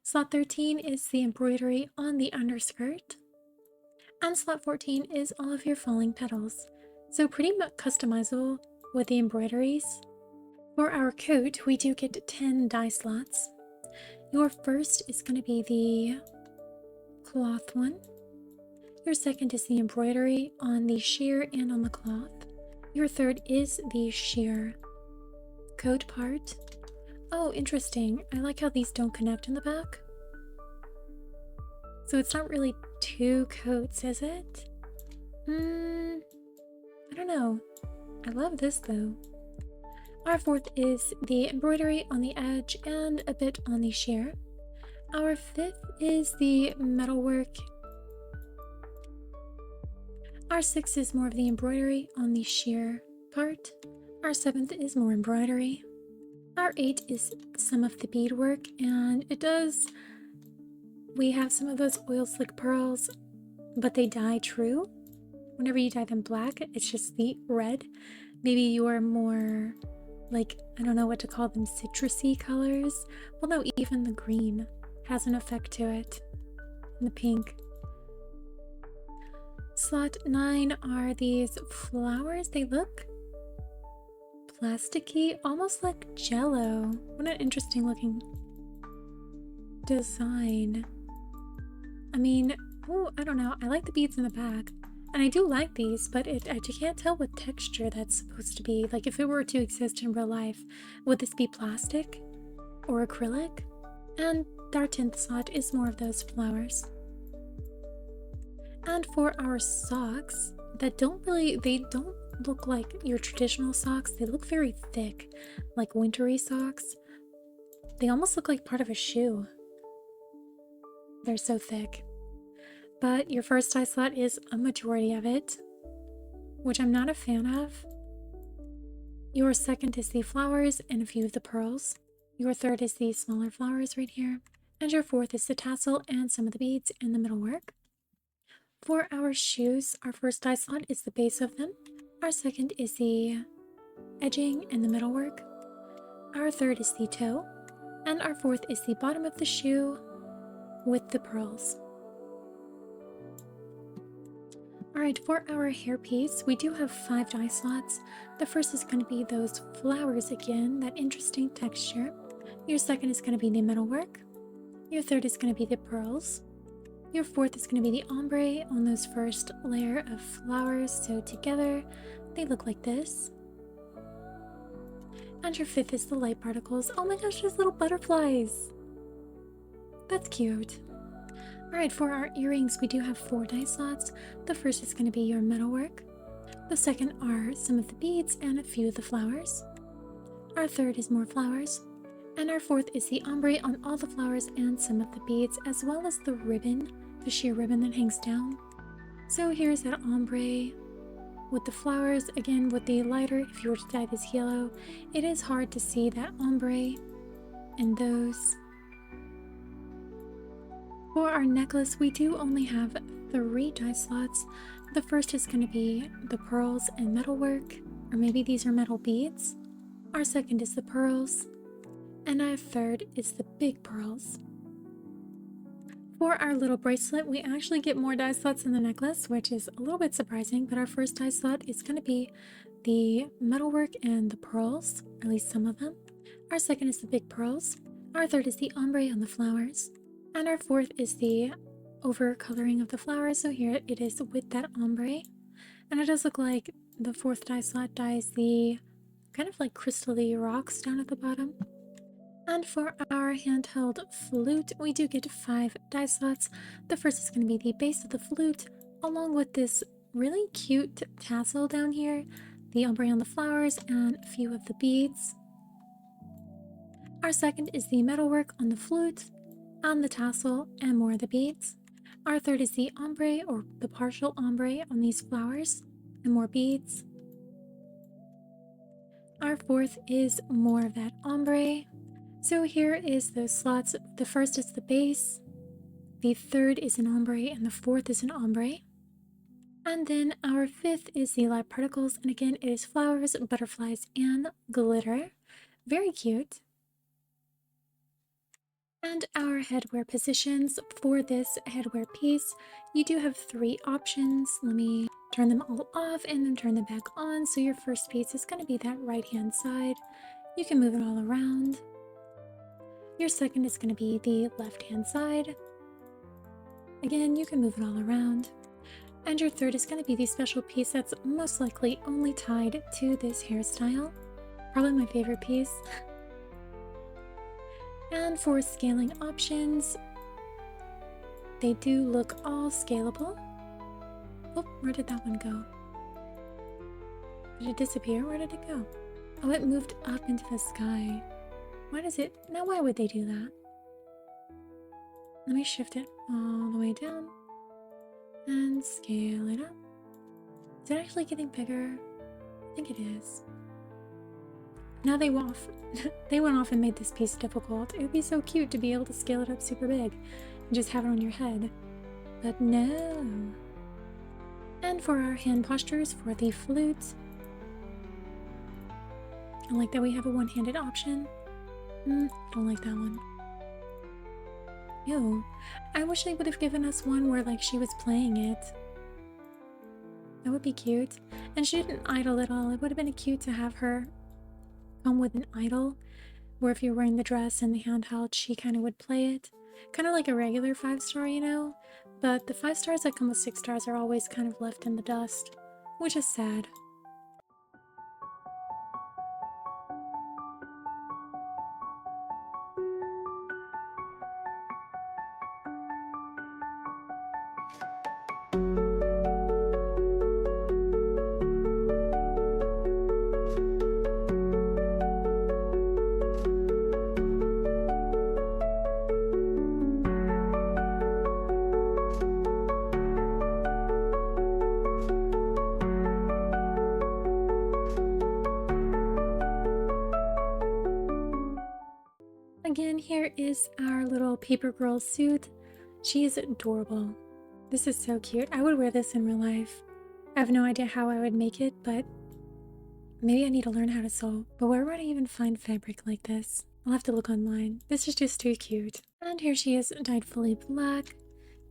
A: Slot 13 is the embroidery on the underskirt. And slot 14 is all of your falling petals. So pretty much customizable with the embroideries. For our coat, we do get 10 die slots. Your first is going to be the cloth one. Your second is the embroidery on the sheer and on the cloth. Your third is the sheer coat part. Oh, interesting. I like how these don't connect in the back. So it's not really two coats, is it? I don't know. I love this though. Our fourth is the embroidery on the edge and a bit on the sheer. Our fifth is the metalwork. Our sixth is more of the embroidery on the sheer part. Our seventh is more embroidery. Our eighth is some of the beadwork, and we have some of those oil slick pearls, but they dye true. Whenever you dye them black, it's just the red. Maybe you are more like, I don't know what to call them, citrusy colors. Well, no, even the green has an effect to it. And the pink. Slot 9 are these flowers. They look plasticky, almost like jello. What an interesting looking design. I mean, oh, I don't know. I like the beads in the back. And I do like these, but I can't tell what texture that's supposed to be. Like, if it were to exist in real life, would this be plastic or acrylic? And our 10th slot is more of those flowers. And for our socks, they don't look like your traditional socks. They look very thick, like wintry socks. They almost look like part of a shoe. They're so thick. But your first die slot is a majority of it, which I'm not a fan of. Your second is the flowers and a few of the pearls. Your third is the smaller flowers right here. And your fourth is the tassel and some of the beads and the metalwork. For our shoes, our first die slot is the base of them. Our second is the edging and the metalwork. Our third is the toe. And our fourth is the bottom of the shoe with the pearls. Alright, for our hairpiece, we do have 5 die slots. The first is going to be those flowers again, that interesting texture. Your second is going to be the metalwork. Your third is going to be the pearls. Your fourth is going to be the ombre on those first layer of flowers, so together they look like this. And your fifth is the light particles. Oh my gosh, there's little butterflies! That's cute. Alright, for our earrings, we do have 4 die slots. The first is going to be your metalwork. The second are some of the beads and a few of the flowers. Our third is more flowers. And our fourth is the ombre on all the flowers and some of the beads, as well as the ribbon, the sheer ribbon that hangs down. So here's that ombre with the flowers. Again, with the lighter, if you were to dye this yellow, it is hard to see that ombre in those. For our necklace, we do only have 3 dye slots. The first is going to be the pearls and metalwork, or maybe these are metal beads. Our second is the pearls, and our third is the big pearls. For our little bracelet, we actually get more dye slots in the necklace, which is a little bit surprising, but our first dye slot is going to be the metalwork and the pearls, at least some of them. Our second is the big pearls. Our third is the ombre on the flowers. And our fourth is the over-coloring of the flowers, so here it is with that ombre. And it does look like the fourth dye slot dyes the kind of like crystal-y rocks down at the bottom. And for our handheld flute, we do get 5 dye slots. The first is going to be the base of the flute, along with this really cute tassel down here, the ombre on the flowers, and a few of the beads. Our second is the metalwork on the flute, and the tassel, and more of the beads. Our third is the ombre, or the partial ombre on these flowers, and more beads. Our fourth is more of that ombre. So here is the slots. The first is the base, the third is an ombre, and the fourth is an ombre. And then our fifth is the light particles, and again it is flowers, butterflies, and glitter. Very cute. And our headwear positions. For this headwear piece, you do have 3 options. Let me turn them all off and then turn them back on. So your first piece is going to be that right hand side. You can move it all around. Your second is going to be the left hand side. Again, you can move it all around. And your third is going to be the special piece that's most likely only tied to this hairstyle. Probably my favorite piece. And for scaling options, they do look all scalable. Oh, where did that one go? Did it disappear? Where did it go? Oh, it moved up into the sky. Why does it? Now why would they do that? Let me shift it all the way down and scale it up. Is it actually getting bigger? I think it is. Now they went off. They went off and made this piece difficult. It would be so cute to be able to scale it up super big and just have it on your head. But no. And for our hand postures for the flute, I like that we have a one-handed option. Don't like that one. Ew. I wish they would have given us one where like she was playing it. That would be cute. And she didn't idle at all. It would have been cute to have her come with an idol, where if you're wearing the dress and the handheld, she kind of would play it. Kind of like a regular 5-star, you know? But the 5 stars that come with 6 stars are always kind of left in the dust, which is sad. Again, here is our little paper girl suit. She is adorable. This is so cute. I would wear this in real life. I have no idea how I would make it, but maybe I need to learn how to sew. But where would I even find fabric like this? I'll have to look online. This is just too cute. And here she is, dyed fully black.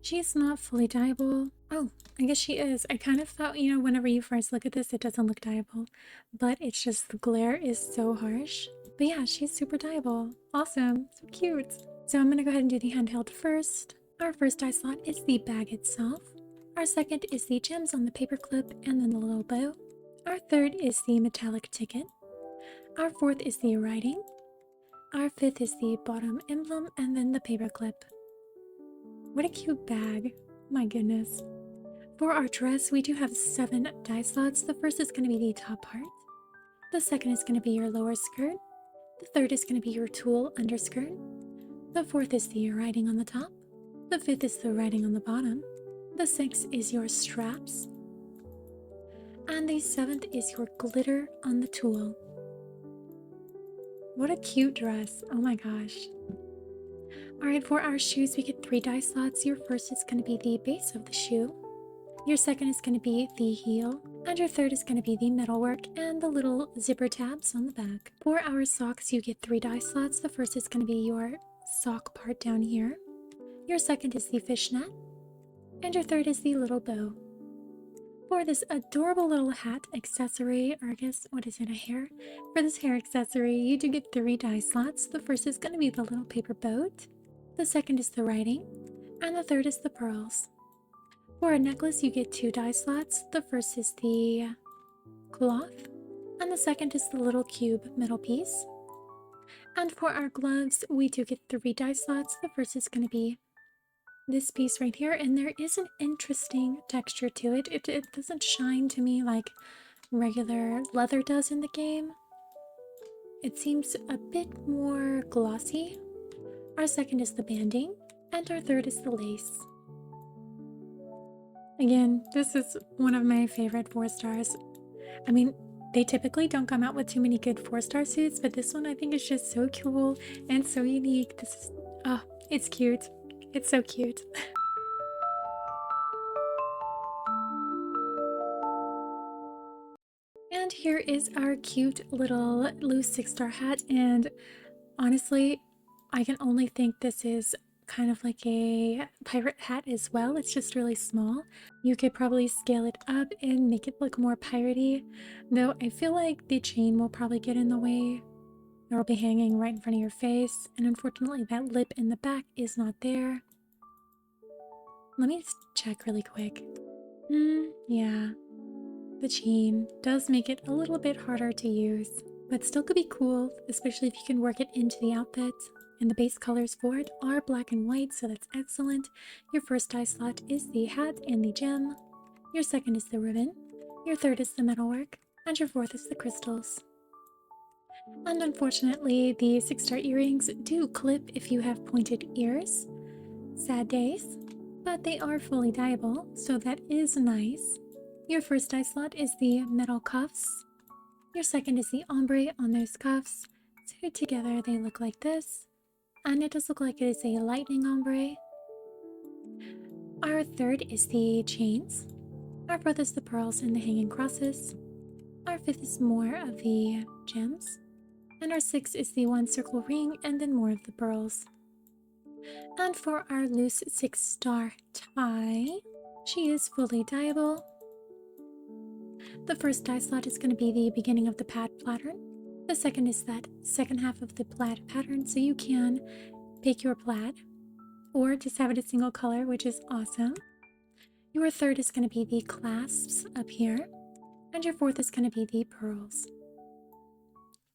A: She's not fully dyeable. Oh, I guess she is. I kind of thought, you know, whenever you first look at this, it doesn't look dyeable. But it's just the glare is so harsh. But yeah, she's super dyeable. Awesome. So cute. So I'm going to go ahead and do the handheld first. Our first dye slot is the bag itself. Our second is the gems on the paper clip and then the little bow. Our third is the metallic ticket. Our fourth is the writing. Our fifth is the bottom emblem and then the paper clip. What a cute bag. My goodness. For our dress, we do have 7 dye slots. The first is going to be the top part. The second is going to be your lower skirt. The third is going to be your tulle underskirt. The fourth is the writing on the top. The fifth is the writing on the bottom. The 6 is your straps. And the 7th is your glitter on the tool. What a cute dress. Oh my gosh. Alright, for our shoes, we get 3 die slots. Your first is going to be the base of the shoe. Your second is going to be the heel. And your third is going to be the metalwork and the little zipper tabs on the back. For our socks, you get 3 die slots. The first is going to be your sock part down here. Your second is the fishnet. And your third is the little bow. For this adorable little hat accessory, or I guess, what is it, a hair? For this hair accessory, you do get 3 die slots. The first is going to be the little paper boat. The second is the writing. And the third is the pearls. For a necklace, you get 2 die slots. The first is the cloth. And the second is the little cube middle piece. And for our gloves, we do get 3 die slots. The first is going to be this piece right here, and there is an interesting texture to it. It doesn't shine to me like regular leather does in the game. It seems a bit more glossy. Our second is the banding, and our third is the lace. Again, this is one of my favorite 4 stars. I mean, they typically don't come out with too many good 4-star suits, but this one I think is just so cool and so unique. This is, oh, it's cute. It's so cute. And here is our cute little loose 6-star hat, and honestly, I can only think this is kind of like a pirate hat as well. It's just really small. You could probably scale it up and make it look more piratey, though I feel like the chain will probably get in the way. It'll be hanging right in front of your face, and unfortunately that lip in the back is not there. Let me check really quick. Yeah. The chain does make it a little bit harder to use, but still could be cool, especially if you can work it into the outfit. And the base colors for it are black and white, so that's excellent. Your first die slot is the hat and the gem. Your second is the ribbon. Your third is the metalwork. And your fourth is the crystals. And unfortunately, the 6-star earrings do clip if you have pointed ears. Sad days. But they are fully dyeable, so that is nice. Your first die slot is the metal cuffs. Your second is the ombre on those cuffs. So together they look like this. And it does look like it is a lightning ombre. Our third is the chains. Our fourth is the pearls and the hanging crosses. Our fifth is more of the gems. And our sixth is the 1 circle ring and then more of the pearls. And for our loose 6-star tie, she is fully dyeable. The first dye slot is going to be the beginning of the plaid pattern. The second is that second half of the plaid pattern, so you can pick your plaid or just have it a single color, which is awesome. Your third is going to be the clasps up here, and your fourth is going to be the pearls.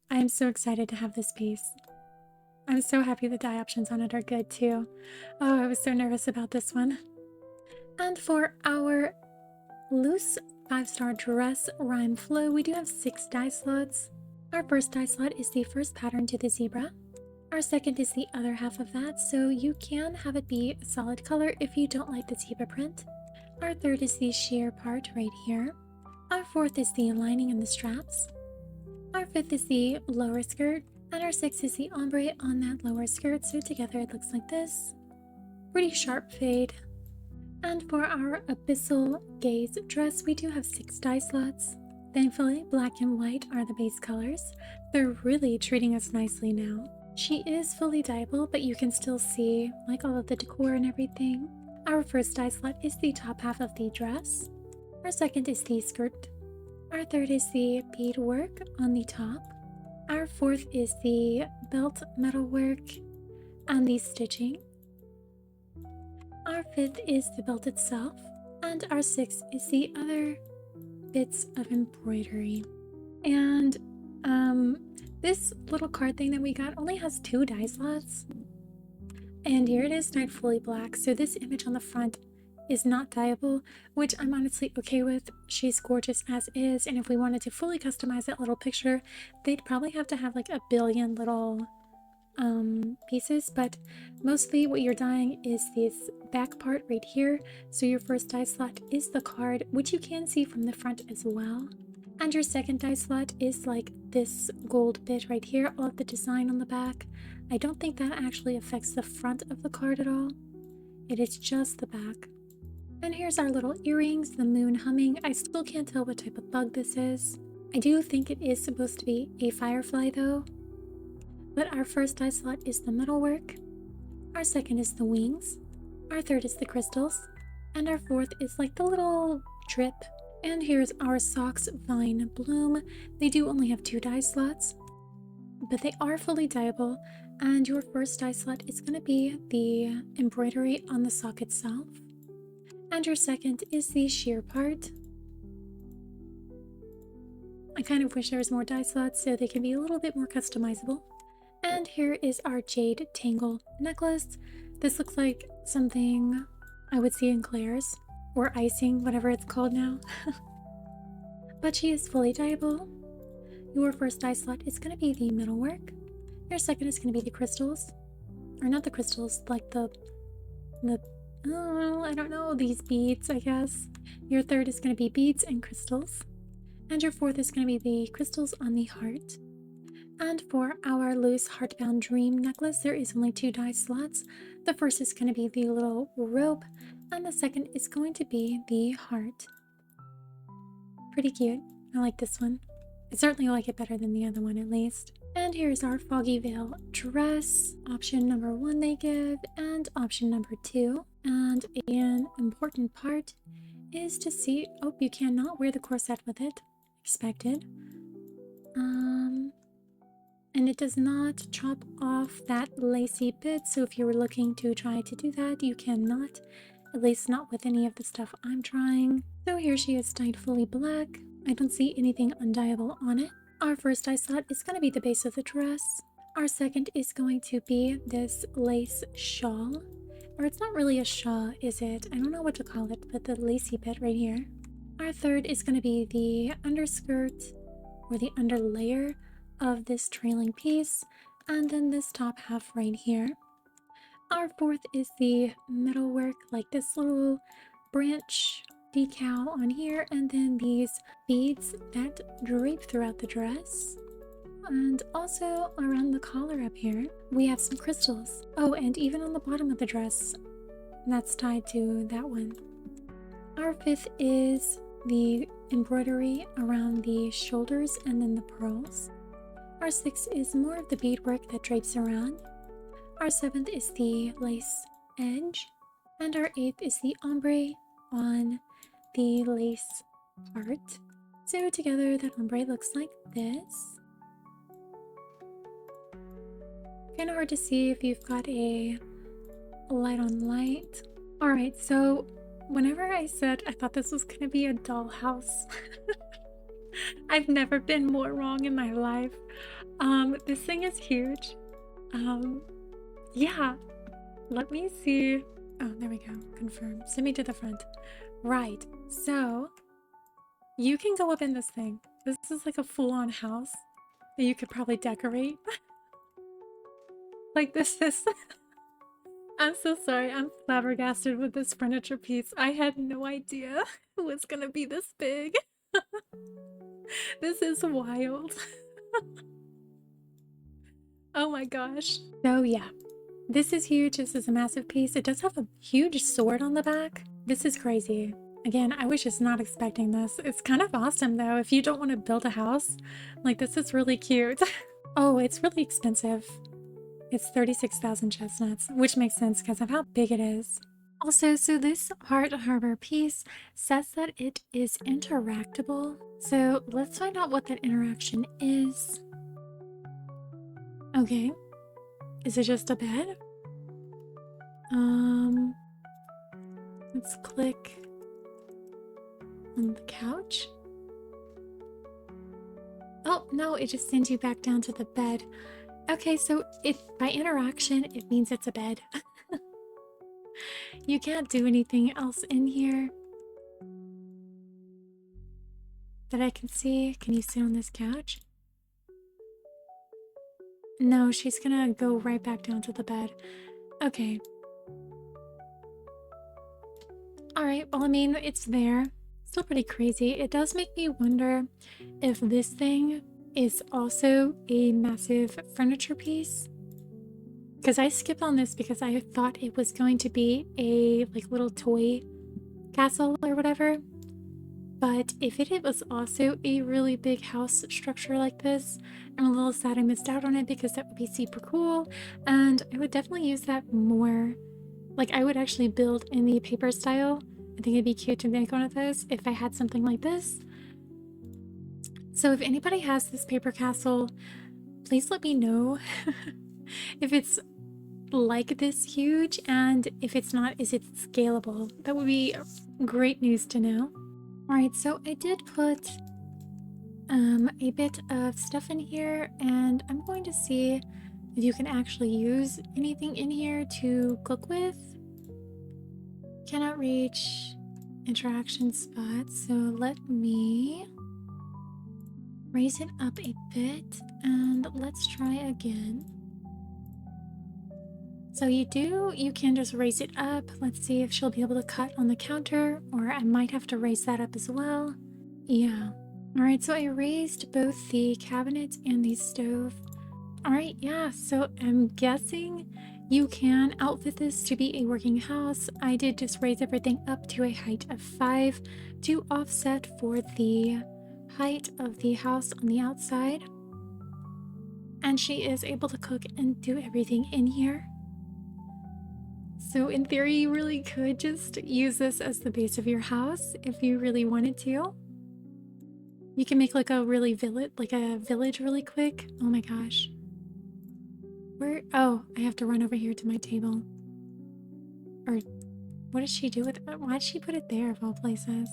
A: I am so excited to have this piece. I'm so happy the dye options on it are good too. Oh, I was so nervous about this one. And for our loose 5-star dress rime flow, we do have 6 dye slots. Our first dye slot is the first pattern to the zebra. Our second is the other half of that, so you can have it be a solid color if you don't like the zebra print. Our third is the sheer part right here. Our fourth is the lining and the straps. Our fifth is the lower skirt, and our sixth is the ombre on that lower skirt, so together it looks like this. Pretty sharp fade. And for our abyssal gaze dress, we do have 6 dye slots. Thankfully, black and white are the base colors. They're really treating us nicely now. She is fully dyeable, but you can still see like all of the decor and everything. Our first dye slot is the top half of the dress. Our second is the skirt. Our third is the beadwork on the top. Our fourth is the belt metalwork and the stitching. Our fifth is the belt itself. And our sixth is the other bits of embroidery. And this little card thing that we got only has 2 dye slots. And here it is dyed fully black. So this image on the front is not dyeable, which I'm honestly okay with. She's gorgeous as is, and if we wanted to fully customize that little picture, they'd probably have to have like a billion little pieces, but mostly what you're dyeing is this back part right here. So your first dye slot is the card, which you can see from the front as well. And your second dye slot is like this gold bit right here, all of the design on the back. I don't think that actually affects the front of the card at all. It is just the back. And here's our little earrings, the moon humming. I still can't tell what type of bug this is. I do think it is supposed to be a firefly though. But our first dye slot is the metalwork. Our second is the wings. Our third is the crystals. And our fourth is like the little drip. And here's our socks vine bloom. They do only have 2 dye slots, but they are fully dyeable. And your first dye slot is going to be the embroidery on the sock itself. And your second is the sheer part. I kind of wish there was more dye slots so they can be a little bit more customizable. And here is our jade tangle necklace. This looks like something I would see in Claire's, or icing, whatever it's called now. But she is fully dyeable. Your first dye slot is going to be the metalwork. Your second is going to be the crystals. Or not the crystals, like the oh, I don't know, these beads, I guess. Your third is going to be beads and crystals. And your fourth is going to be the crystals on the heart. And for our loose heartbound dream necklace, there is only 2 dye slots. The first is going to be the little rope, and the second is going to be the heart. Pretty cute. I like this one. I certainly like it better than the other one, at least. And here's our foggy veil dress. Option number 1 they give, and option number 2. And an important part is to see... Oh, you cannot wear the corset with it. Expected. And it does not chop off that lacy bit, so if you were looking to try to do that, you cannot. At least not with any of the stuff I'm trying. So here she is dyed fully black. I don't see anything undyeable on it. Our first dye slot is going to be the base of the dress. Our second is going to be this lace shawl. Or it's not really a shawl, is it? I don't know what to call it, but the lacy bit right here. Our third is going to be the underskirt, or the underlayer of this trailing piece, and then this top half right here. Our fourth is the metalwork, like this little branch decal on here, and then these beads that drape throughout the dress. And also around the collar up here, we have some crystals. Oh, and even on the bottom of the dress, that's tied to that one. Our fifth is the embroidery around the shoulders and then the pearls. Our sixth is more of the beadwork that drapes around. Our seventh is the lace edge. And our eighth is the ombre on the lace part. So together that ombre looks like this. Kind of hard to see if you've got a light on light. Alright, so whenever I said I thought this was going to be a dollhouse, I've never been more wrong in my life. This thing is huge. Yeah, let me see. Oh, there we go. Confirm. Send me to the front. Right, so you can go up in this thing. This is like a full-on house that you could probably decorate. Like this is... I'm so sorry, I'm flabbergasted with this furniture piece. I had no idea it was gonna be this big. This is wild. Oh my gosh. So yeah, this is huge. This is a massive piece. It does have a huge sword on the back. This is crazy. Again, I was just not expecting this. It's kind of awesome though. If you don't want to build a house, like this is really cute. Oh, it's really expensive. It's 36,000 chestnuts, which makes sense because of how big it is. Also, so this Heart Harbor piece says that it is interactable. So let's find out what that interaction is. Okay. Is it just a bed? Let's click on the couch. Oh, no, it just sends you back down to the bed. Okay, so by interaction, it means it's a bed. You can't do anything else in here that I can see. Can you sit on this couch? No, she's gonna go right back down to the bed. Okay. Alright, well, I mean, it's there. Still pretty crazy. It does make me wonder if this thing is also a massive furniture piece. Because I skipped on this because I thought it was going to be a like little toy castle or whatever. But if it was also a really big house structure like this, I'm a little sad I missed out on it because that would be super cool. And I would definitely use that more. Like, I would actually build in the paper style. I think it'd be cute to make one of those if I had something like this. So if anybody has this paper castle, please let me know if it's like this huge, and if it's not, is it scalable? That would be great news to know. Alright, so I did put a bit of stuff in here, and I'm going to see if you can actually use anything in here to cook with. Cannot reach interaction spots, so let me raise it up a bit, and let's try again. So you can just raise it up. Let's see if she'll be able to cut on the counter, or I might have to raise that up as well. Yeah. Alright, so I raised both the cabinet and the stove. Alright, yeah, so I'm guessing you can outfit this to be a working house. I did just raise everything up to a height of 5 to offset for the height of the house on the outside. And she is able to cook and do everything in here. So in theory, you really could just use this as the base of your house if you really wanted to. You can make like a village really quick. Oh my gosh. Where? Oh, I have to run over here to my table. Or what does she do with it? Why'd she put it there of all places?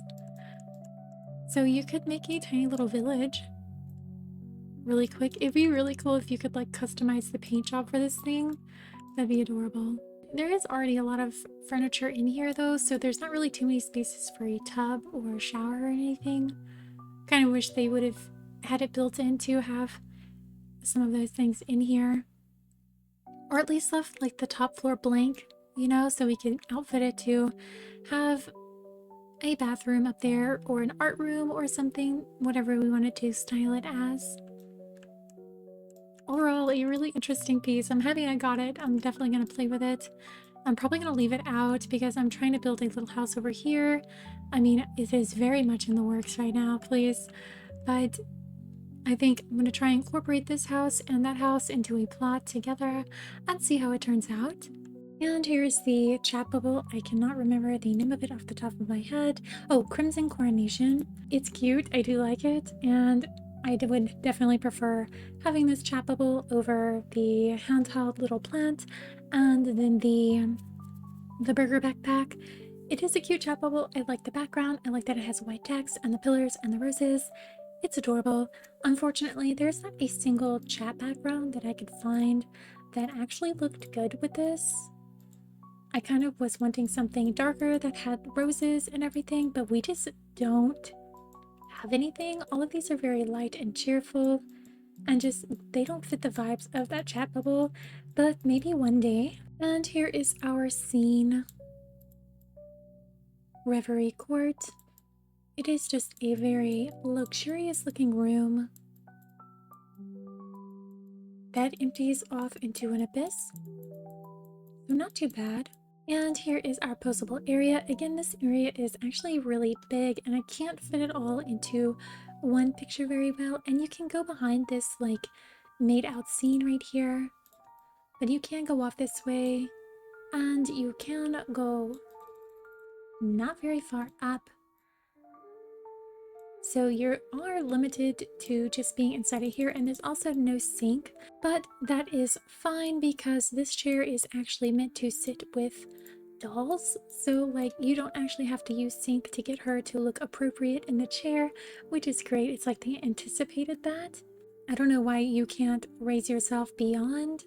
A: So you could make a tiny little village really quick. It'd be really cool if you could like customize the paint job for this thing. That'd be adorable. There is already a lot of furniture in here though, so there's not really too many spaces for a tub or a shower or anything. Kind of wish they would have had it built in to have some of those things in here. Or at least left like the top floor blank, you know, so we can outfit it to have a bathroom up there or an art room or something, whatever we wanted to style it as. Overall, a really interesting piece. I'm happy I got it. I'm definitely going to play with it. I'm probably going to leave it out because I'm trying to build a little house over here. I mean, it is very much in the works right now, please. But I think I'm going to try and incorporate this house and that house into a plot together and see how it turns out. And here's the chat bubble. I cannot remember the name of it off the top of my head. Oh, Crimson Coronation. It's cute. I do like it. And I would definitely prefer having this chat bubble over the handheld little plant and then the burger backpack. It is a cute chat bubble. I like the background. I like that it has white text and the pillars and the roses. It's adorable. Unfortunately, there's not a single chat background that I could find that actually looked good with this. I kind of was wanting something darker that had roses and everything, but we just don't have anything. All of these are very light and cheerful and just they don't fit the vibes of that chat bubble, but maybe one day. And here is our scene. Reverie Court. It is just a very luxurious looking room that empties off into an abyss. So not too bad. And here is our posable area. Again, this area is actually really big and I can't fit it all into one picture very well. And you can go behind this like made out scene right here, but you can go off this way and you can go not very far up. So you are limited to just being inside of here, and there's also no sink, but that is fine because this chair is actually meant to sit with dolls. So like you don't actually have to use sink to get her to look appropriate in the chair, which is great. It's like they anticipated that. I don't know why you can't raise yourself beyond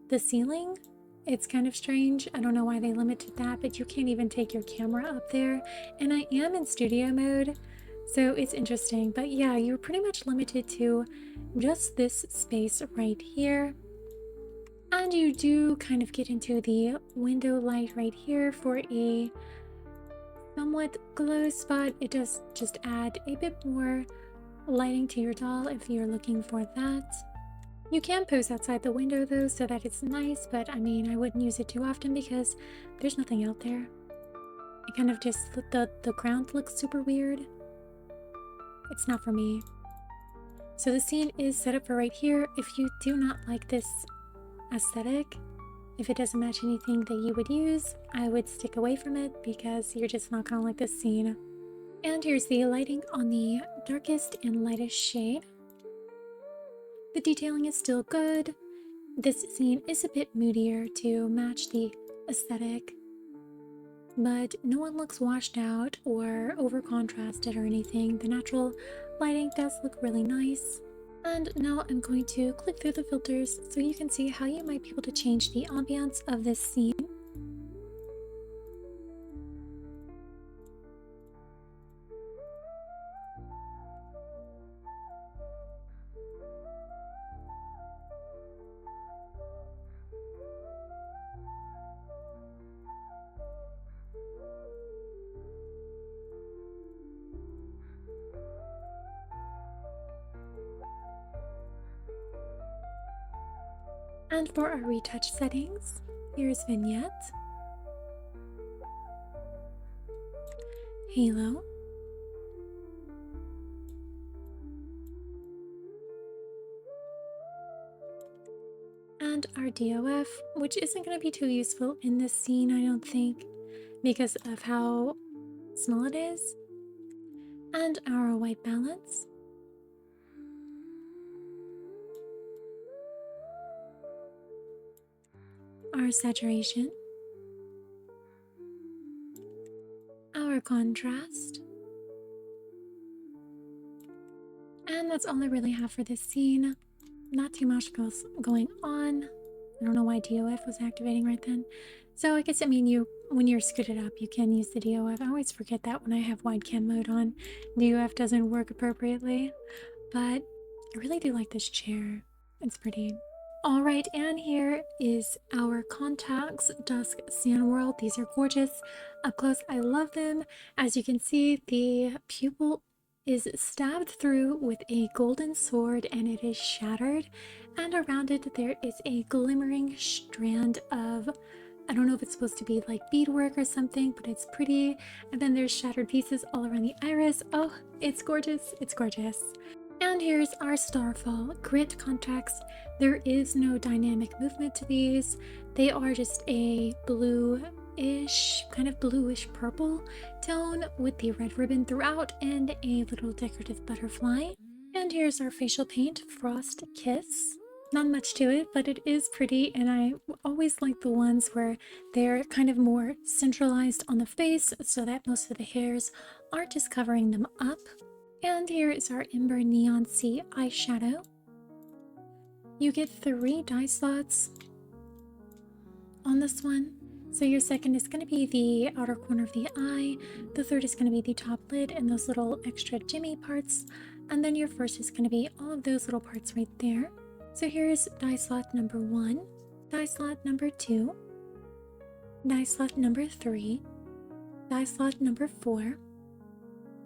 A: the ceiling. It's kind of strange. I don't know why they limited that, but you can't even take your camera up there. And I am in studio mode, So it's interesting, but yeah, you're pretty much limited to just this space right here. And you do kind of get into the window light right here for a somewhat glow spot. It does just add a bit more lighting to your doll if you're looking for that. You can pose outside the window though, so that it's nice, but I mean, I wouldn't use it too often because there's nothing out there. It kind of just, the ground looks super weird. It's not for me. So the scene is set up for right here. If you do not like this aesthetic, if it doesn't match anything that you would use, I would stick away from it because you're just not gonna like this scene. And here's the lighting on the darkest and lightest shade. The detailing is still good. This scene is a bit moodier to match the aesthetic, but no one looks washed out or over contrasted or anything. The natural lighting does look really nice. And now I'm going to click through the filters so you can see how you might be able to change the ambiance of this scene. And for our retouch settings, here's Vignette, Halo, and our DOF, which isn't going to be too useful in this scene, I don't think, because of how small it is, and our white balance, our saturation, our contrast, and that's all I really have for this scene. Not too much going on. I don't know why DOF was activating right then. So I guess, I mean, when you're scooted up, you can use the DOF. I always forget that when I have wide cam mode on, DOF doesn't work appropriately. But I really do like this chair. It's pretty. Alright, and here is our contacts, Dusk, Sandwhirl. These are gorgeous. Up close, I love them. As you can see, the pupil is stabbed through with a golden sword and it is shattered. And around it, there is a glimmering strand of, I don't know if it's supposed to be like beadwork or something, but it's pretty. And then there's shattered pieces all around the iris. Oh, it's gorgeous. It's gorgeous. And here's our starfall grit contacts. There is no dynamic movement to these. They are just a blue-ish, kind of bluish purple tone with the red ribbon throughout and a little decorative butterfly. And here's our facial paint, Frost Kiss. Not much to it, but it is pretty, and I always like the ones where they're kind of more centralized on the face so that most of the hairs aren't just covering them up. And here is our Ember Neon Sea eyeshadow. You get 3 dye slots on this one. So your second is going to be the outer corner of the eye, the third is going to be the top lid and those little extra jimmy parts, and then your first is going to be all of those little parts right there. So here's dye slot number 1, dye slot number 2, dye slot number 3, dye slot number 4,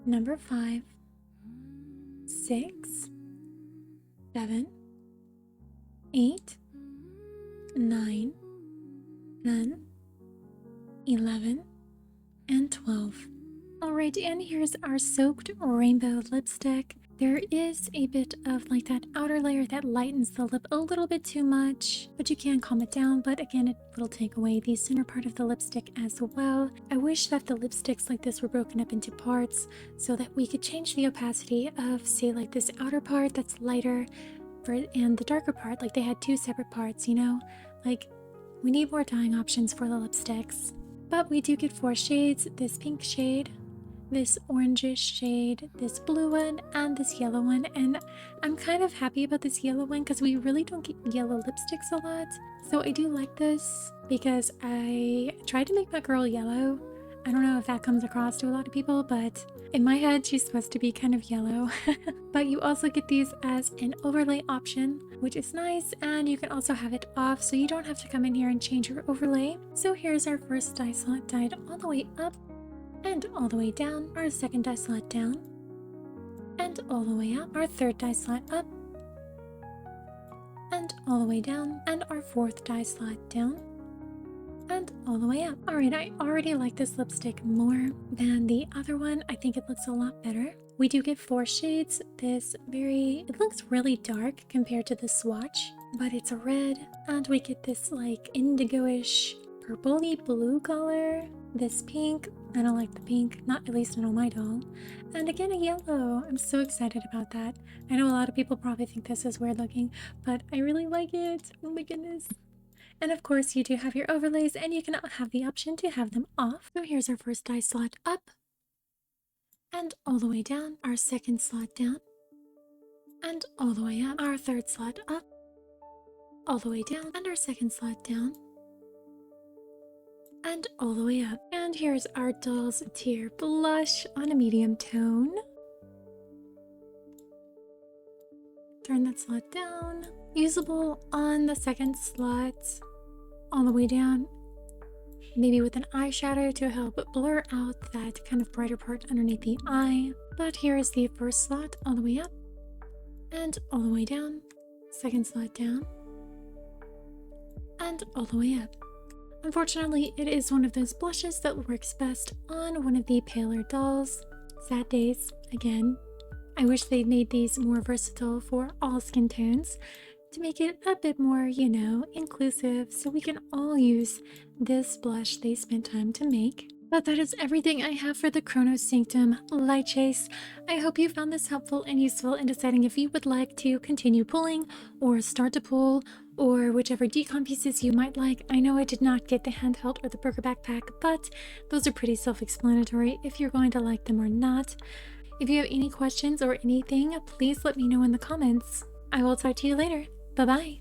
A: number 5, 6, 7, 8, 9, 10, 11, and 12. Alright, and here's our soaked rainbow lipstick. There is a bit of like that outer layer that lightens the lip a little bit too much, but you can calm it down, but again, it will take away the center part of the lipstick as well. I wish that the lipsticks like this were broken up into parts so that we could change the opacity of, say, like this outer part that's lighter and the darker part, like they had 2 separate parts, you know? Like, we need more dyeing options for the lipsticks. But we do get 4 shades, this pink shade, this orangish shade, this blue one, and this yellow one. And I'm kind of happy about this yellow one because we really don't get yellow lipsticks a lot. So I do like this because I tried to make my girl yellow. I don't know if that comes across to a lot of people, but In my head, she's supposed to be kind of yellow. But you also get these as an overlay option, which is nice, and you can also have it off so you don't have to come in here and change your overlay. So here's our first dye slot dyed all the way up and all the way down, our second dye slot down and all the way up, our third dye slot up and all the way down, and our fourth dye slot down and all the way up. Alright, I already like this lipstick more than the other one. I think it looks a lot better. We do get 4 shades. It looks really dark compared to the swatch, but it's a red, and we get this like indigo-ish purpley blue color. This pink, I don't like the pink, not at least on my doll. And again, a yellow. I'm so excited about that. I know a lot of people probably think this is weird looking, but I really like it. Oh my goodness. And of course, you do have your overlays, and you can have the option to have them off. So here's our first dye slot up and all the way down, our second slot down and all the way up, our third slot up, all the way down, and our second slot down and all the way up. And here's our doll's tear blush on a medium tone. Turn that slot down. Usable on the second slot all the way down, maybe with an eyeshadow to help blur out that kind of brighter part underneath the eye. But here is the first slot all the way up and all the way down, second slot down and all the way up. Unfortunately, it is one of those blushes that works best on one of the paler dolls. Sad days again. I wish they made these more versatile for all skin tones to make it a bit more, you know, inclusive, so we can all use this blush they spent time to make. But that is everything I have for the Chrono Sanctum Light Chase. I hope you found this helpful and useful in deciding if you would like to continue pulling or start to pull, or whichever decom pieces you might like. I know I did not get the handheld or the burger backpack, but those are pretty self-explanatory if you're going to like them or not. If you have any questions or anything, please let me know in the comments. I will talk to you later. Bye-bye.